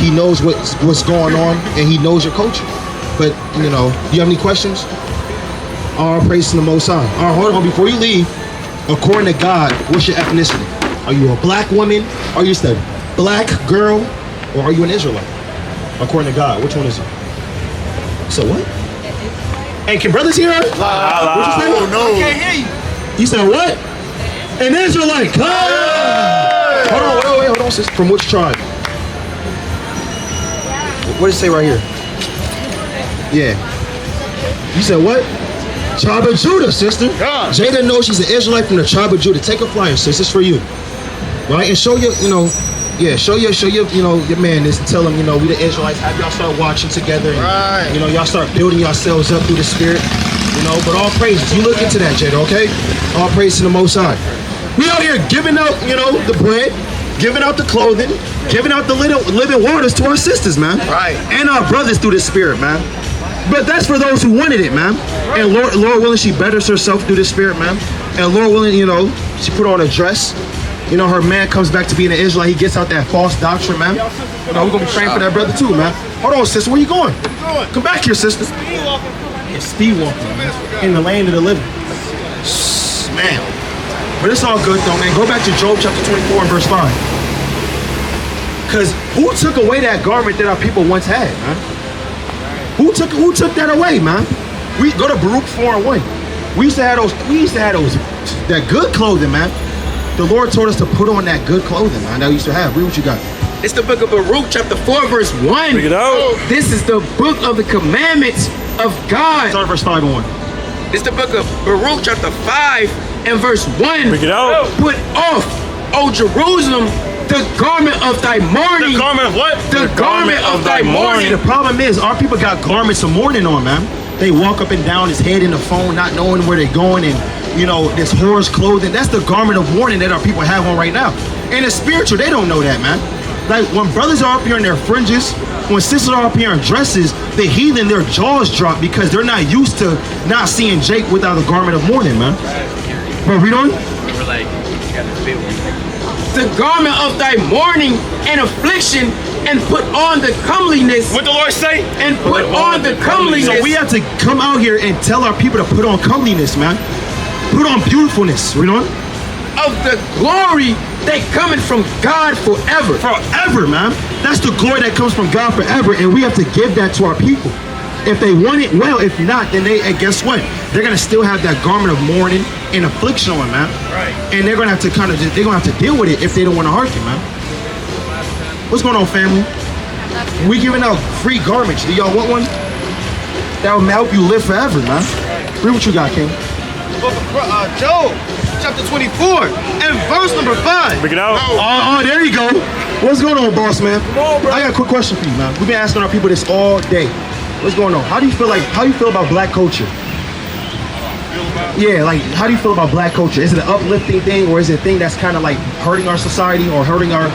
he knows what's going on and he knows your culture. But, do you have any questions? All praise to the Most High. All right, hold on. Before you leave, according to God, what's your ethnicity? Are you a black woman? Are you just a black girl? Or are you an Israelite? According to God, which one is it? So what? Hey, can brothers hear us? What you say? Oh, no. I can't hear you. You said what? An Israelite. Hold on, sis. From which tribe? What does it say right here? Yeah. You said what? Tribe of Judah, sister. God. Jada knows she's an Israelite from the tribe of Judah. Take a flyer, sis. This is for you. Right? And show your, show your man this and tell him, we the Israelites. Have y'all start watching together. And, y'all start building yourselves up through the Spirit. You know, but all praises. You look into that, Jada, okay? All praise to the Most High. We out here giving out, you know, the bread, giving out the clothing, giving out the living waters to our sisters, man. Right. And our brothers through the Spirit, man. But that's for those who wanted it, man. And Lord willing, she betters herself through the Spirit, man. And Lord willing, you know, she put on a dress. You know, her man comes back to being an Israelite. He gets out that false doctrine, man. You know, we're going to be praying for that brother too, man. Hold on, sister. Where you going? Come back here, sister. It's speed walking, man. In the land of the living. Man. But it's all good, though, man. Go back to Job chapter 24 and verse 5. Because who took away that garment that our people once had, man? Who took that away, man? We go to Baruch 4 and 1. We used to have those that good clothing, man. The Lord told us to put on that good clothing, man. That we used to have. Read what you got. It's the book of Baruch, chapter 4, verse 1. Bring it out. This is the book of the commandments of God. Start verse 5 and 1. It's the book of Baruch, chapter 5, and verse 1. Bring it out. Put off, O Jerusalem, the garment of thy mourning. The garment of what? The garment of thy mourning. The problem is, our people got garments of mourning on, man. They walk up and down, his head in the phone, not knowing where they're going, and you know, this whore's clothing. That's the garment of mourning that our people have on right now. And it's spiritual, they don't know that, man. Like when brothers are up here in their fringes, when sisters are up here in dresses, the heathen, their jaws drop because they're not used to not seeing Jake without a garment of mourning, man. But read on. We're like, you got this big one. The garment of thy mourning and affliction, and put on the comeliness. What the Lord say? And put on the comeliness. So we have to come out here and tell our people to put on comeliness, man. Put on beautifulness, read on. Of the glory that cometh from God forever. Forever, man. That's the glory that comes from God forever, and we have to give that to our people. If they want it, well. If not, then and guess what? They're gonna still have that garment of mourning and affliction on, man. Right. And they're gonna have to they're gonna have to deal with it if they don't want to hearken, man. What's going on, family? We giving out free garments. Do y'all want one? That will help you live forever, man. Read what you got, King. Book of Job, chapter 24, and verse number 5. Bring it out. Oh, there you go. What's going on, boss man? Come on, bro. I got a quick question for you, man. We've been asking our people this all day. What's going on? How do you feel about black culture? Yeah, like how do you feel about black culture? Is it an uplifting thing, or is it a thing that's kind of like hurting our society or hurting our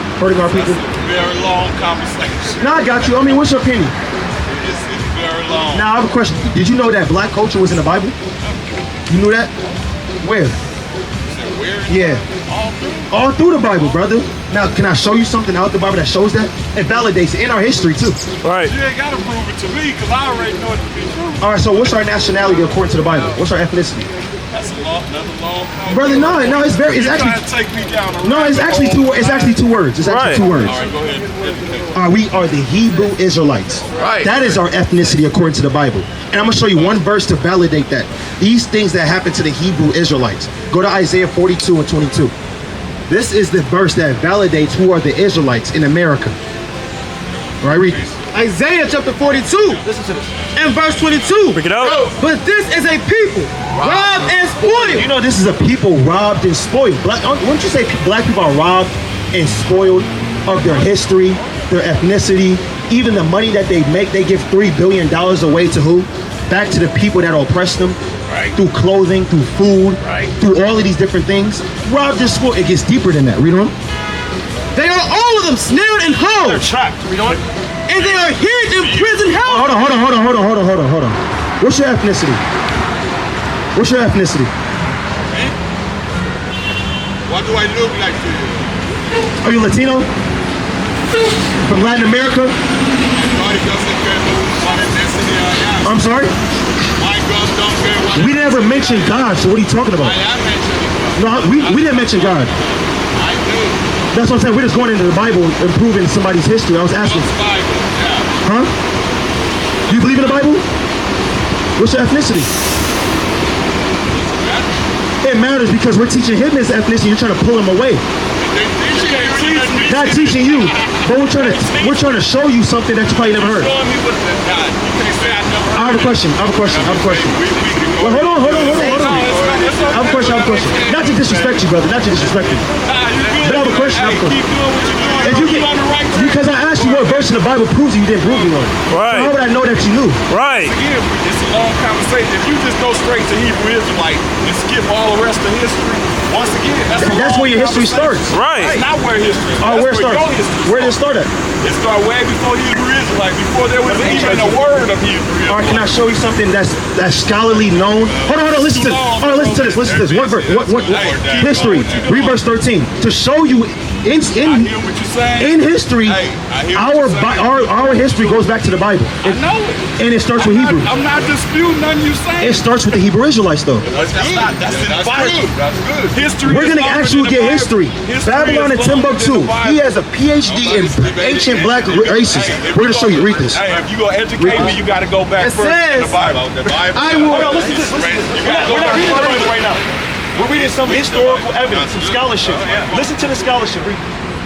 people? Very long conversation. No, I got you. I mean, what's your opinion? It's very long. Now I have a question. Did you know that black culture was in the Bible? You knew that? Where? Where? Yeah. All through the Bible, brother. Now, can I show you something out the Bible that shows that? It validates it in our history too. Right. You ain't gotta prove it to me, because I already know it to be true. All right, so what's our nationality according to the Bible? What's our ethnicity? That's another long conversation. Brother, no, it's actually trying to take me down a no, it's actually two words. It's actually two words. All right, go ahead. We are the Hebrew Israelites. Right. That is our ethnicity according to the Bible. And I'm gonna show you one verse to validate that. These things that happened to the Hebrew Israelites. Go to Isaiah 42 and 22. This is the verse that validates who are the Israelites in America. All right, read. Isaiah chapter 42, listen to this, and verse 22. Bring it out. But this is a people robbed and spoiled. You know, this is a people robbed and spoiled. Wouldn't you say black people are robbed and spoiled of their history, their ethnicity, even the money that they make? They give $3 billion away to who? Back to the people that oppress them. Right. Through clothing, through food, right. Through all of these different things. Robbed and spoiled. It gets deeper than that. Read on. They are all of them snared and held. They're trapped. Read on. And they are hid in prison hell. Hold on. What's your ethnicity? What's your ethnicity? What do I look like to you? Are you Latino? From Latin America? God doesn't care what ethnicity I am. I'm sorry? My God don't care what We never mentioned God, so what are you talking about? I am mentioning God. No, we didn't mention God. I do. That's what I'm saying. We're just going into the Bible and proving somebody's history. I was asking. What's Bible? Yeah. Huh? Do you believe in the Bible? What's your ethnicity? It matters because we're teaching him his ethnicity. You're trying to pull him away. Not teaching you, but we're trying to show you something that you probably never heard. I have a question. Well, hold on. I have a question. Not to disrespect you, brother. Not to disrespect you. But I have a question. Because I asked you what verse in the Bible proves you didn't prove me on. Right. So how would I know that you knew? Right. a long conversation. If you just go straight to Hebrew Israelite and skip all the rest of history, once again, That's where your history starts. Right. That's not where history starts. Oh, where it starts? Your history Where did it start at? It started way before Hebrew Israelite, before there was even a word of Hebrew Israelite. All right, can I show you something that's scholarly known? Hold on, listen to this. Hold on, listen to this. Listen to this. One verse. What history? Read verse 13 to show you I hear what you're saying. in history, Hey, I hear what you're saying. our history goes back to the Bible. I know it. And it starts with Hebrew. I'm not disputing nothing you saying. It starts with the Hebrew Israelites, though. That's in the Bible. That's good. History. We're is gonna longer actually than the get Bible. history. Babylon and is longer than Timbuktu. the Bible. He has a PhD in ancient black races. We're gonna show you. Read this. Hey, if you gonna educate me, you gotta go back It first in the says, Bible. The Bible. I will. Hold on, listen to this. Listen to this. You gotta go back first. right now. We're reading some historical evidence, some scholarship. Listen to the scholarship. Read.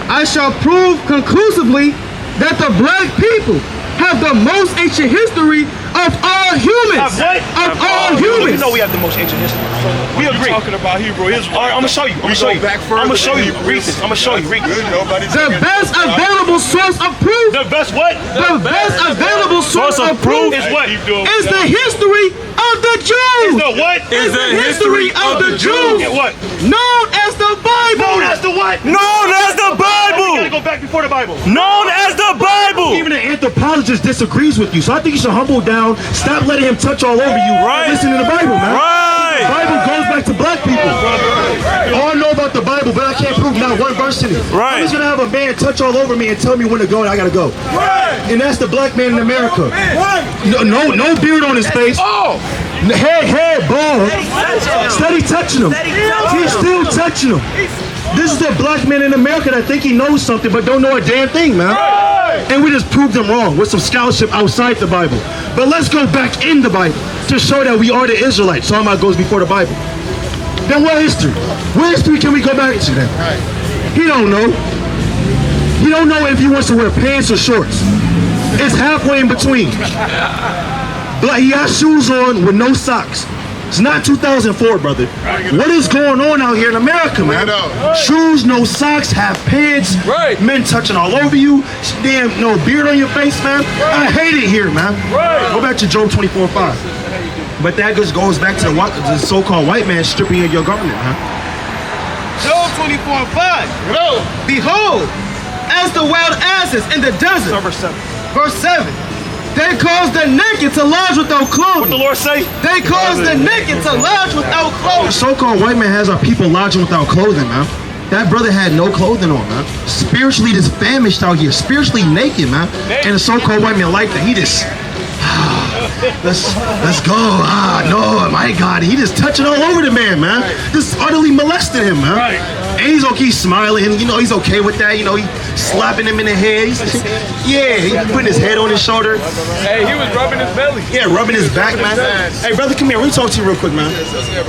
I shall prove conclusively that the black people have the most ancient history of all humans. Of all You humans. know we have the most ancient history. We We're agree. talking about Hebrew Israel. All right, I'm gonna show you. I'm gonna show you. back I'm gonna further show than you. Hebrew Read this. I'm gonna show you. Read this. Nobody's The best available source of proof. The best what? The best available source of proof is what? is the history of the Jews. The what? Is the history of the Jews. What? Known as the Bible. Known as the what? Known as the We gotta Bible. go back before the Bible. Known as the Bible. Even an anthropologist disagrees with you, so I think you should humble down. Stop letting him touch all over you. Right. Listen to the Bible, man. Right. The Bible goes back to black people. All I know about the Bible, but I can't prove not one verse in it. Right. I'm just gonna have a man touch all over me and tell me when to go, and I gotta go. And that's the black man in America. No beard on his face. Head bald. Steady touching him. He's still touching him. This is the black man in America that think he knows something but don't know a damn thing, man. And we just proved them wrong with some scholarship outside the Bible. But let's go back in the Bible to show that we are the Israelites. So my goes before the Bible. Then what history? What history can we go back to then? He don't know. He don't know if he wants to wear pants or shorts. It's halfway in between. He has shoes on with no socks. It's not 2004, brother. What is going on out here in America, man? Shoes, no socks, half pants, men touching all over you, damn, no beard on your face, man. I hate it here, man. Go back to Job 24:5. But that just goes back to the so-called white man stripping of your garment, man. Job 24:5. Behold, as the wild asses in the desert. Verse 7. Verse 7. They cause the naked to lodge without clothing. What the Lord say? They cause the naked to lodge without The clothing. so-called white man has our people lodging without clothing, man. That brother had no clothing on, man. Spiritually just famished out here. Spiritually naked, man. And the so-called white man like that. He just... Let's go. No, my God. He just touching all over the man, man. Just utterly molested him, man. And he's okay, he's smiling, and he's okay with that. He slapping him in the head. He's putting his head on his shoulder. Hey, he was rubbing his belly. Yeah, rubbing his back, man. Hey, brother, come here. We talk to you real quick, man.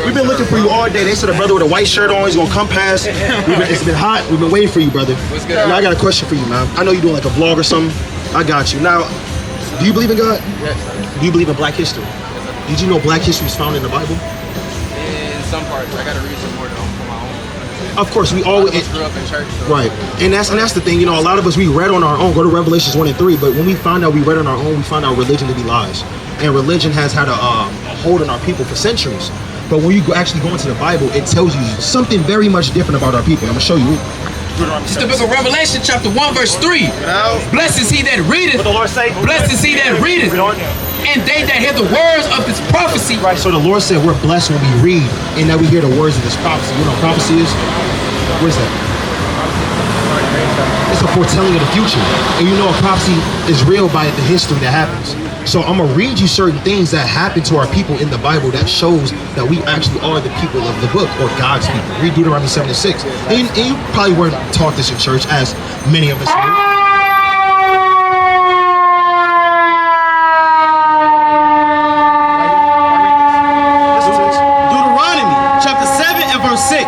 We've been looking for you all day. They said a brother with a white shirt on, he's gonna come past. It's been hot. We've been waiting for you, brother. Now, I got a question for you, man. I know you're doing like a vlog or something. I got you. Now, do you believe in God? Yes. Do you believe in black history? Did you know black history was found in the Bible? In some parts, I gotta read some more though for my own. Of course, we I always... grew up in church. So. Right, and that's the thing. A lot of us, we read on our own. Go to Revelations 1 and 3. But when we found out we read on our own, we found out religion to be lies, and religion has had a hold on our people for centuries. But when you actually go into the Bible, it tells you something very much different about our people. I'm gonna show you. It's the book of Revelation, chapter 1, verse 3. Blessed is he that readeth. What the Lord say? Blessed is he that readeth. And they that hear the words of this prophecy. Right. So the Lord said we're blessed when we read, and that we hear the words of this prophecy. You know what prophecy is? What is that? It's a foretelling of the future. And you know a prophecy is real by the history that happens. So I'm gonna read you certain things that happen to our people in the Bible that shows that we actually are the people of the book, or God's people. Read Deuteronomy 7 and 6. And you probably weren't taught this in church, as many of us were. Deuteronomy chapter 7 and verse 6.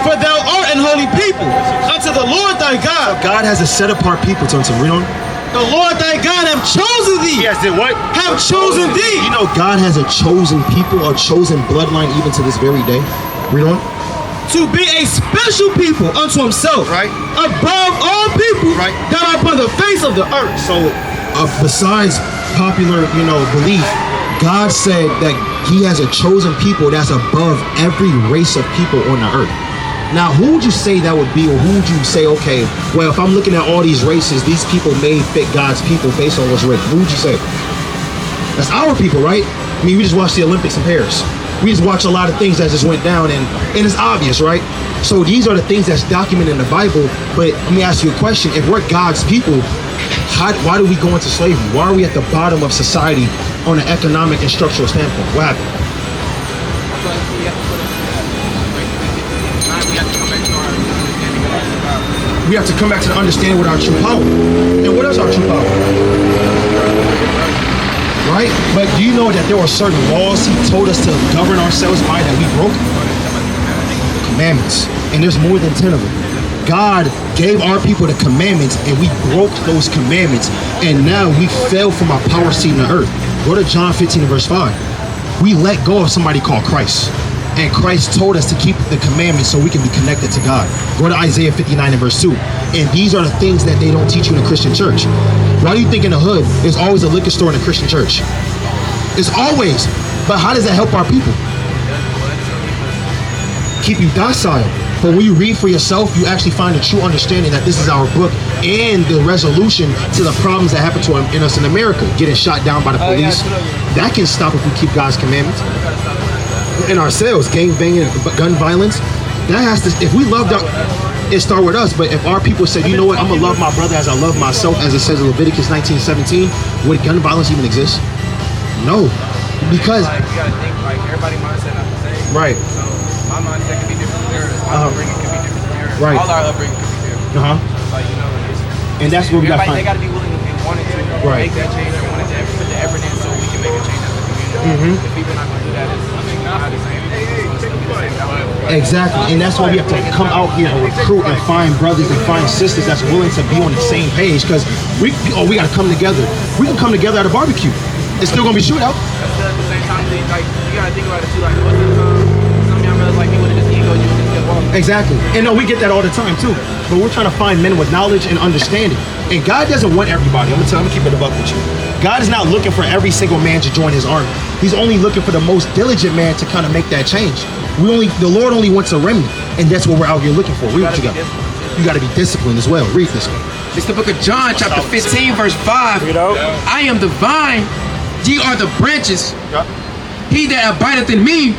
For thou art an holy people unto the Lord thy God. God has a set apart people to him. Read on. The Lord thy God have chosen thee. Yes, did what? Have chosen thee. You know God has a chosen people, a chosen bloodline even to this very day. Read on. To be a special people unto himself. Right. Above all people Right. that are upon the face of the earth. So besides popular, belief, God said that he has a chosen people that's above every race of people on the earth. Now, who would you say that would be, or who would you say, okay, well, if I'm looking at all these races, these people may fit God's people based on what's written? Who would you say? That's our people, right? I mean, we just watched the Olympics in Paris. We just watched a lot of things that just went down, and it's obvious, right? So these are the things that's documented in the Bible. But let me ask you a question. If we're God's people, why do we go into slavery? Why are we at the bottom of society on an economic and structural standpoint? What happened? We have to come back to the understanding with our true power. And what is our true power? Right? But do you know that there are certain laws he told us to govern ourselves by that we broke? Commandments. And there's more than 10 of them. God gave our people the commandments, and we broke those commandments, and now we fell from our power seat in the earth. Go to John 15 and verse 5. We let go of somebody called Christ. And Christ told us to keep the commandments so we can be connected to God. Go to Isaiah 59 and verse 2. And these are the things that they don't teach you in a Christian church. Why do you think in the hood there's always a liquor store in a Christian church? It's always. But how does that help our people? Keep you docile. But when you read for yourself, you actually find a true understanding that this is our book and the resolution to the problems that happen to us in America. Getting shot down by the police. That can stop if we keep God's commandments. In ourselves, gang banging, gun violence, that has to, if we love it start with us. But if our people say, you know what, I'm gonna love my brother as I love myself, as it says in Leviticus 19:17, would gun violence even exist? No, because like, you gotta think like everybody's mindset not the same. Right. So my mindset can be different from yours. My upbringing can be different from yours. Right. All our upbringing can be different. Like, you know, and that's what we gotta find. They gotta be willing, if they wanted to make that change, or wanted to put the effort in, so we can make a change as a community. If people not gonna do that, it's not the same. Exactly, and that's why we have to come out here and recruit and find brothers and find sisters that's willing to be on the same page. Because we got to come together. We can come together at a barbecue. It's still gonna be shootout. At the same time, like you gotta think about it too. Like most of the time, some young brothers like people that just ego you just get walking. Exactly, and no, we get that all the time too. But we're trying to find men with knowledge and understanding. And God doesn't want everybody. I'm gonna keep it a buck with you. God is not looking for every single man to join his army. He's only looking for the most diligent man to kind of make that change. The Lord only wants a remnant, and that's what we're out here looking for. Read what you got. You got to be disciplined as well. Read this one. It's the book of John, chapter 15, verse 5. I am the vine, ye are the branches. He that abideth in me,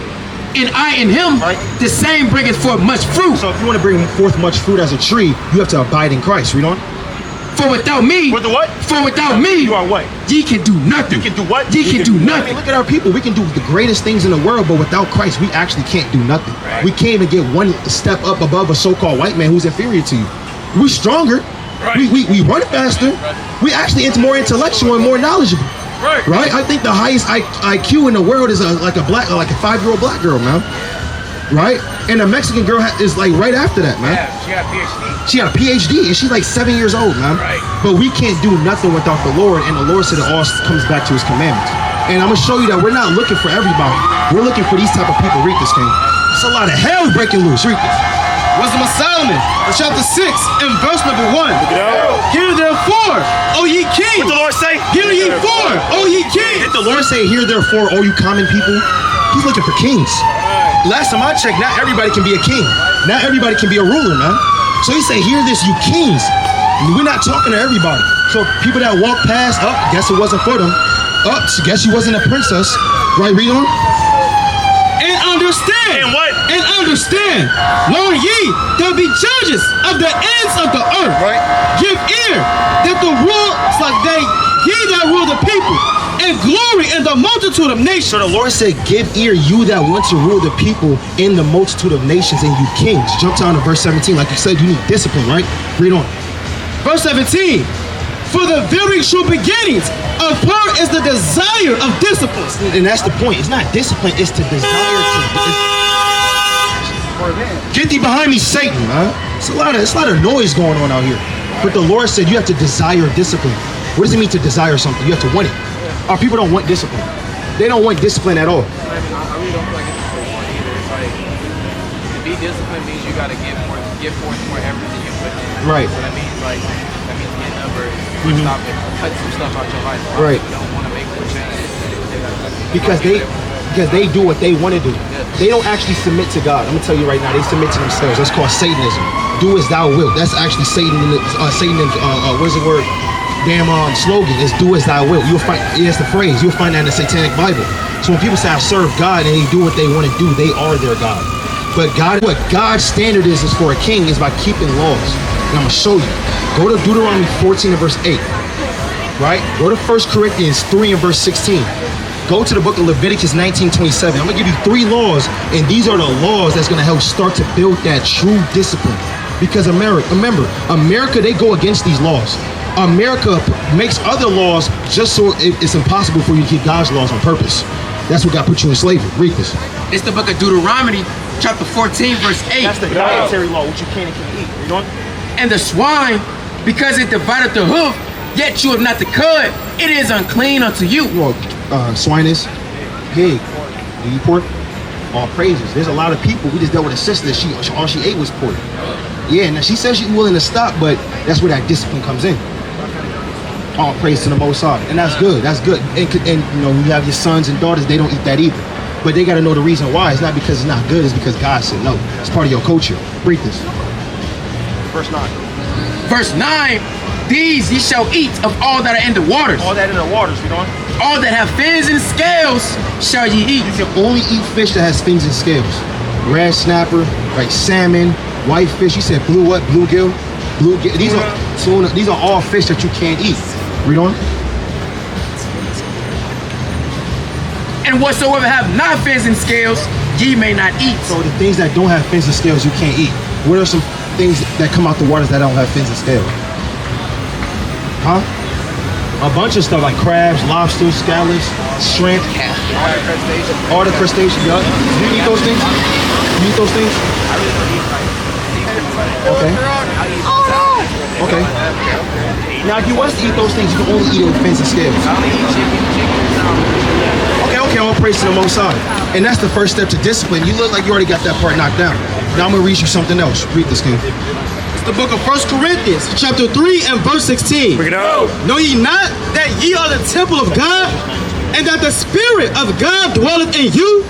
and I in him, the same bringeth forth much fruit. So if you want to bring forth much fruit as a tree, you have to abide in Christ. Read on. For without me, With the what? For without me, You are what? ye can do nothing. You can do what? Ye can do I mean, nothing. look at our people. We can do the greatest things in the world, but without Christ, we actually can't do nothing. We can't even get one step up above a so-called white man who's inferior to you. We're stronger. We run faster. We actually it's more intellectual and more knowledgeable. Right? I think the highest IQ in the world is like a 5-year-old black girl, man. Right? And a Mexican girl is like right after that, man. Yeah, she got a PhD. She got a PhD and she's like 7 years old, man. But we can't do nothing without the Lord, and the Lord said it all comes back to his commandments. And I'm gonna show you that we're not looking for everybody. We're looking for these type of people. Read this thing. It's a lot of hell breaking loose. Read this. Wisdom of Solomon, chapter 6, and verse number 1. Hear therefore, O ye kings. What the Lord say? Hear ye for, O ye kings. Did the Lord say, hear therefore, all you common people? He's looking for kings. Last time I checked, not everybody can be a king. Not everybody can be a ruler, man. So he said, hear this, you kings. We're not talking to everybody. So people that walk past, guess it wasn't for them. Guess she wasn't a princess. Right, read on. And understand. And what? And understand. Learn ye that be judges of the ends of the earth. Right. Give ear that the rule, it's like ye that rule the people, and glory in the multitude of nations. So the Lord said, give ear, you that want to rule the people in the multitude of nations, and you kings. Jump down to verse 17. Like you said, you need discipline, right? Read on. Verse 17. For the very true beginnings of her is the desire of discipline. And that's the point. It's not discipline, it's to desire to. Get thee behind me, Satan, man. It's a lot of noise going on out here. But the Lord said you have to desire discipline. What does it mean to desire something? You have to want it. Our people don't want discipline. They don't want discipline at all. I really don't feel like it's for one either. It's like to be disciplined means you gotta give forth more effort than you put in. Right. So that means getting up or stopping, cut some stuff out your life. Right. People don't want to make more changes. They gotta because they do what they want to do. They don't actually submit to God. I'm gonna tell you right now, they submit to themselves. That's called Satanism. Do as thou wilt. That's actually Satan. Satan's what's the word? Damn slogan is do as thou wilt. You'll find it's the phrase. You'll find that in the Satanic Bible. So when people say I serve God and they do what they want to do, they are their God. But God, what God's standard is for a king is by keeping laws. And I'm gonna show you. Go to Deuteronomy 14 and verse 8. Right? Go to 1 Corinthians 3 and verse 16. Go to the book of Leviticus 19:27. I'm gonna give you 3 laws, and these are the laws that's gonna help start to build that true discipline. Because America, they go against these laws. America makes other laws just so it's impossible for you to keep God's laws on purpose. That's what God put you in slavery. Read this. It's the book of Deuteronomy, chapter 14, verse 8. That's the dietary law, what you can and can't eat. You know? And the swine, because it divideth the hoof, yet you have not the cud, it is unclean unto you. You know what swine is? Pig. Do you pork? All praises. There's a lot of people. We just dealt with a sister that all she ate was pork. Yeah, now she says she's willing to stop, but that's where that discipline comes in. All praise to the Most High, and that's good. That's good. And you know, you have your sons and daughters; they don't eat that either. But they got to know the reason why. It's not because it's not good. It's because God said no. It's part of your culture. Read this. Verse 9. Verse 9. These ye shall eat of all that are in the waters. All that in the waters, you know. All that have fins and scales shall ye eat. You can only eat fish that has fins and scales. Red snapper, like salmon, white fish. You said blue what? Bluegill. Bluegill. These are tuna. These are all fish that you can't eat. Read on. And whatsoever have not fins and scales, ye may not eat. So the things that don't have fins and scales, you can't eat. What are some things that come out the waters that don't have fins and scales? Huh? A bunch of stuff like crabs, lobsters, scallops, shrimp, all the crustaceans. Yeah. Do you eat those things? You eat those things? Okay. Okay. Now, if you was to eat those things, you can only eat it with fins and scales. Okay, all praise to the Most High. And that's the first step to discipline. You look like you already got that part knocked down. Now I'm going to read you something else. Read this, King. The book of 1 Corinthians, chapter 3 and verse 16. Bring it out. Know ye not that ye are the temple of God, and that the Spirit of God dwelleth in you?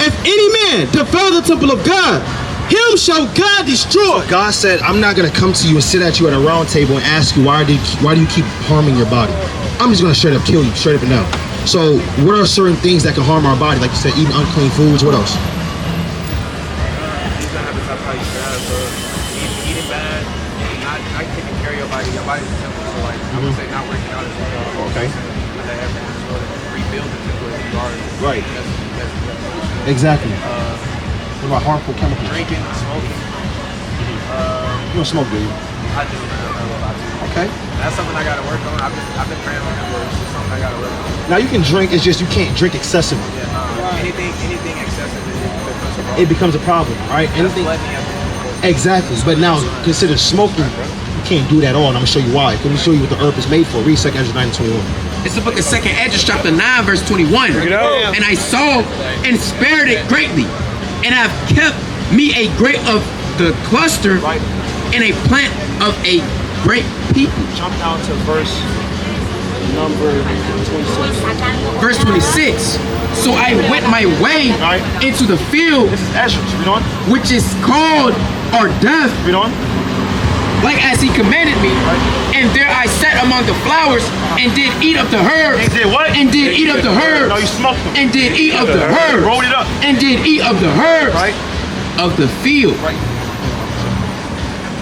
If any man defile the temple of God, him shall God destroy. God said, I'm not going to come to you and sit at you at a round table and ask you, why do you keep harming your body? I'm just going to straight up kill you, straight up and down. So what are certain things that can harm our body? Like you said, eating unclean foods. What else? Not taking care of your body. Your body's a temple. So like I would say not working out as well. Okay. But that effort is sort of rebuild the temple as you are. Right. That's Exactly. What about harmful chemicals? drinking, smoking. You don't smoke, do you? I do, man. I'm not gonna lie to you. Okay. That's something I gotta work on. I've been praying on that word. It's just something I gotta work on. Now you can drink, it's just you can't drink excessively. Yeah, anything excessive It becomes a problem, right? Anything. Exactly. But now consider smoking. You can't do that all, and I'm gonna show you why. Let me show you what the herb is made for. Read 2 Ezra 9:21. It's the book of 2 Ezra, chapter 9, verse 21. And I saw and spared it greatly, and have kept me a grape of the cluster and a plant of a great people. Jump down to verse number 26. Verse 26. So I went my way into the field, This is Ezra. Read on. which is called or death, Read on. like as he commanded me, and there I sat among the flowers and did eat of the herbs. And did what? And did eat of the herbs. No, you smoked them. And did eat of the herbs. Rolled it up. And did eat of the herbs of the field.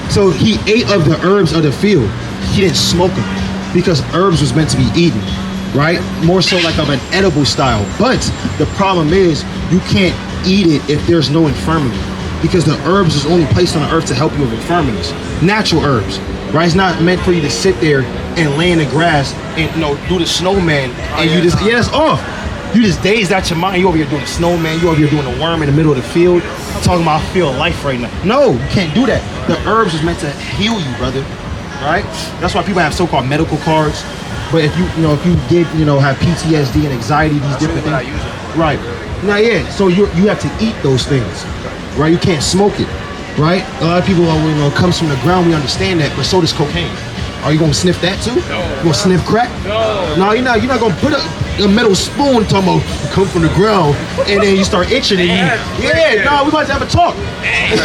So he ate of the herbs of the field. He didn't smoke them because herbs was meant to be eaten, right? More so like of an edible style. But the problem is you can't eat it if there's no infirmity, because the herbs is only placed on the earth to help you with infirmities. Natural herbs, right? It's not meant for you to sit there and lay in the grass and do the snowman and you just that's off. You just dazed out your mind. You over here doing the snowman. You over here doing the worm in the middle of the field. Talking about I feel life right now. No, you can't do that. The herbs is meant to heal you, brother. Right? That's why people have so-called medical cards. But if you have PTSD and anxiety, these different things. Right. Now, yeah. So you have to eat those things, right? You can't smoke it, right? A lot of people, comes from the ground. We understand that, but so does cocaine. Are you gonna sniff that too? No. You gonna sniff crack? No, you're not. You're not gonna put a metal spoon talking about come from the ground and then you start itching and you. Yeah, no, we about to have a talk.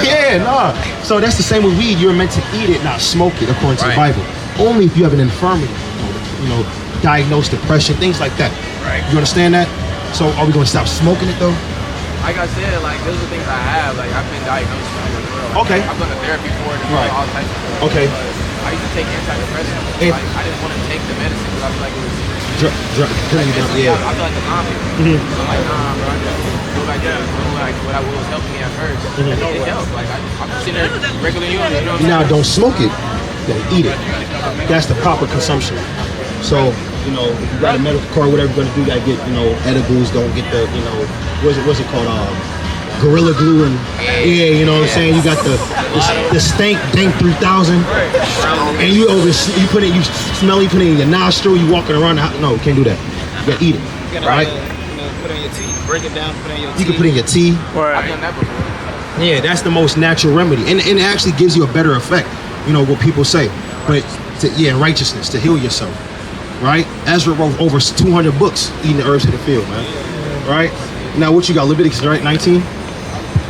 Yeah, no. So that's the same with weed. You're meant to eat it, not smoke it, according to the Bible. Only if you have an infirmity, you know, diagnosed depression, things like that. Right. You understand that? So are we gonna stop smoking it though? Like I said, like those are things I have. Like I've been diagnosed with real. Okay. I've gone to therapy for it. Right. All types of stuff. Okay. I used to take antidepressants. I didn't want to take the medicine because I feel like it was. Yeah. I feel like the mom people. So I'm like, nah, bro. I just go back to like what was helping me at first. It helped. Like I'm sitting there regular you know what I'm Now saying? don't smoke it. You gotta eat it. That's the proper consumption. So, you know, if you got a medical card, whatever you're gonna do, you gotta get, you know, edibles, don't get the, you know, what's it called? Gorilla glue and you know what I'm saying? You got the stank dank 3000 and you put it, you smell, you put it in your nostril, you walking around the house. No, you can't do that. You gotta eat it. Right? Put it in your tea. Break it down, put it in your tea. You can put it in your tea. I've done that before. Yeah, that's the most natural remedy. And it actually gives you a better effect, you know, what people say. But righteousness, to heal yourself. Right? Ezra wrote over 200 books eating the herbs of the field, man. Right? Now what you got, Leviticus, right? 19?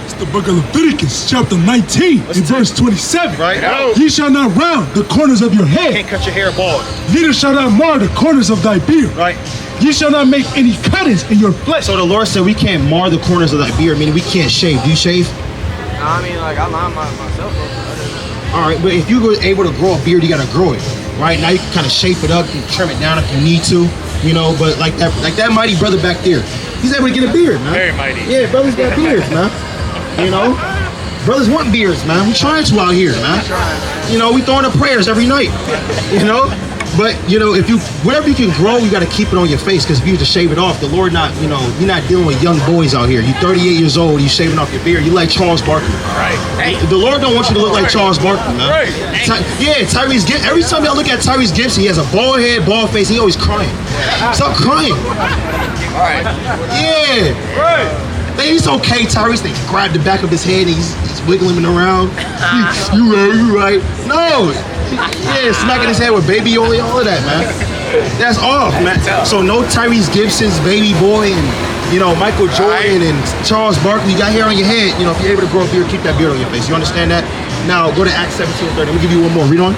It's the book of Leviticus, chapter 19, in verse 27. Right? Ye shall not round the corners of your head, Can't cut your hair bald. neither shall not mar the corners of thy beard. Right? Ye shall not make any cuttings in your flesh. So the Lord said we can't mar the corners of thy beard, meaning we can't shave. Do you shave? I mean, like I line myself up. All right, but if you were able to grow a beard, you gotta grow it. Right? Now you can kind of shape it up, you can trim it down if you need to, you know, but like that mighty brother back there, he's able to get a beard, man. Very mighty. Yeah, brothers got beards, man. You know? Brothers want beards, man. We trying to out here, man. You know, we throwing up prayers every night. You know? But, you know, whatever you can grow, you got to keep it on your face, because if you just shave it off, the Lord not, you know, you're not dealing with young boys out here. You're 38 years old, you shaving off your beard. You like Charles Barkley. Right. The Lord don't want you to look like Charles Barkley, man. Right. Tyrese Gibson. Every time y'all look at Tyrese Gibson, he has a bald head, bald face. He always crying. Stop crying. All right. Yeah. Right. It's okay, Tyrese. They grab the back of his head and he's wiggling him around. You right. No. Yeah, smacking his head with baby oil, all of that, man. That's off, man. So no Tyrese Gibson's baby boy and, you know, Michael Jordan and Charles Barkley. You got hair on your head. You know, if you're able to grow a beard, keep that beard on your face. You understand that? Now go to Acts 17:30. Let me give you one more. Read on.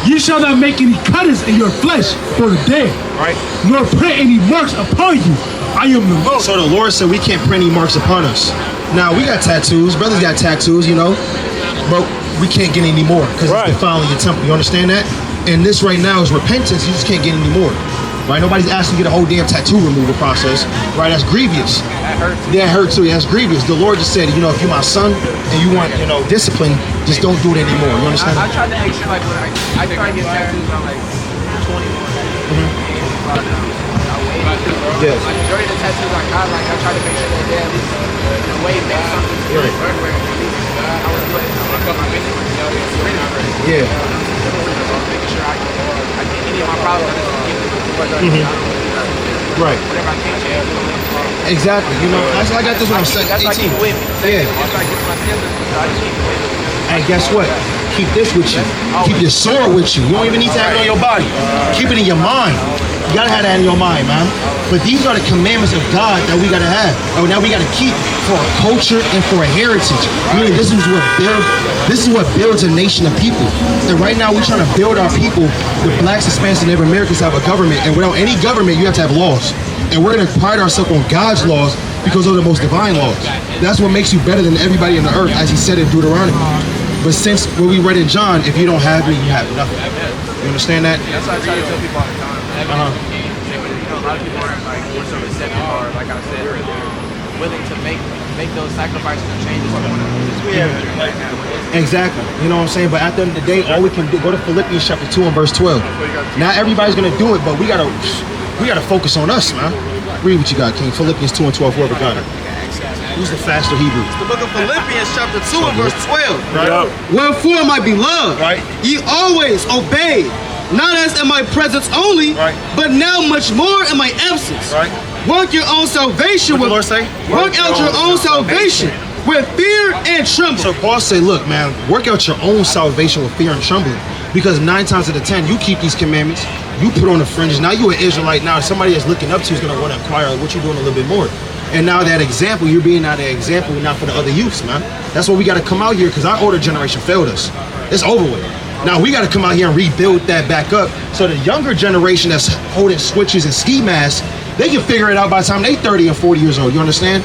Ye shall not make any cuttings in your flesh for the dead, Right. nor print any marks upon you. I am the Lord. So the Lord said we can't print any marks upon us. Now we got tattoos. Brothers got tattoos, you know, but we can't get any more because it's defiling your temple. You understand that? And this right now is repentance. You just can't get any more. Right? Nobody's asking you to get a whole damn tattoo removal process. Right? That's grievous. That hurts. Yeah, it hurts too. That's grievous. The Lord just said, you know, if you're my son and you want, you know, discipline, just don't do it anymore. You understand? I tried to actually like when I tried to get tattoos on like 21. Yes. Like majority of the tattoos I got, like I tried to make sure that they at least in a way meant something to me. I was putting my business, you know, it's really great. Yeah. Making sure I get any of my problems, I just give it. Right. Whatever I can change. Exactly. You know, I got this when I'm That's why I 18. keep it with me. Yeah. After I get to my skills, I just keep it with me. And guess what? Keep this with you. Keep your sword with you. You don't even need to have it on your body. Keep it in your mind. You gotta have that in your mind, man. But these are the commandments of God that we gotta have, or that we gotta keep for a culture and for a heritage. Really, this is what builds a nation of people. And right now, we're trying to build our people. The blacks, Hispanics, and Native Americans have a government, and without any government, you have to have laws. And we're gonna pride ourselves on God's laws because those are the most divine laws. That's what makes you better than everybody on the earth, as He said in Deuteronomy. But since what we read in John, if you don't have me, you have nothing. You understand that? That's what I try to tell people all the time. You know, a lot of people aren't like more so receptive, or like I said earlier, willing to make those sacrifices and changes to want to. Exactly. You know what I'm saying? But at the end of the day, all we can do, go to Philippians chapter 2 and verse 12. Not everybody's gonna do it, but we gotta focus on us, man. Read what you got, King. Philippians 2 and 12, whoever got it. Who's the faster Hebrew? The book of Philippians chapter 2 and verse 12. Right. Wherefore, my beloved, Right. ye always obey, not as in my presence only, Right. but now much more in my absence. Right. Work your own salvation What the Lord say? Work out your own salvation with fear and trembling. So Paul say, look, man, work out your own salvation with fear and trembling. Because 9 times out of 10, you keep these commandments, you put on the fringes. Now you an Israelite. Now somebody that's looking up to you is going to want to inquire like, what you doing a little bit more. And now that example, you're being now the example now for the other youths, man. That's why we got to come out here, because our older generation failed us. It's over with. Now we got to come out here and rebuild that back up, so the younger generation that's holding switches and ski masks, they can figure it out by the time they 30 and 40 years old. You understand?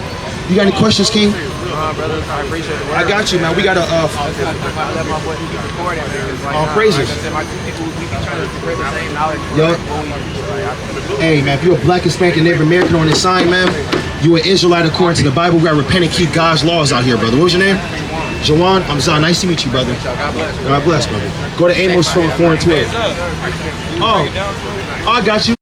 You got any questions, King? Brother, I appreciate the word. I got you, man. We got to let my boy keep recording because, like, all praises. Like I said, my people, we be trying to spread the same knowledge. Yup. Hey, man, if you're a black Hispanic Native American on this sign, man, you an Israelite according to the Bible. We got to repent and keep God's laws out here, brother. What was your name? Jawan. I'm Zah. Nice to meet you, brother. God bless, brother. Go to Amos 4 and 12. Oh, I got you.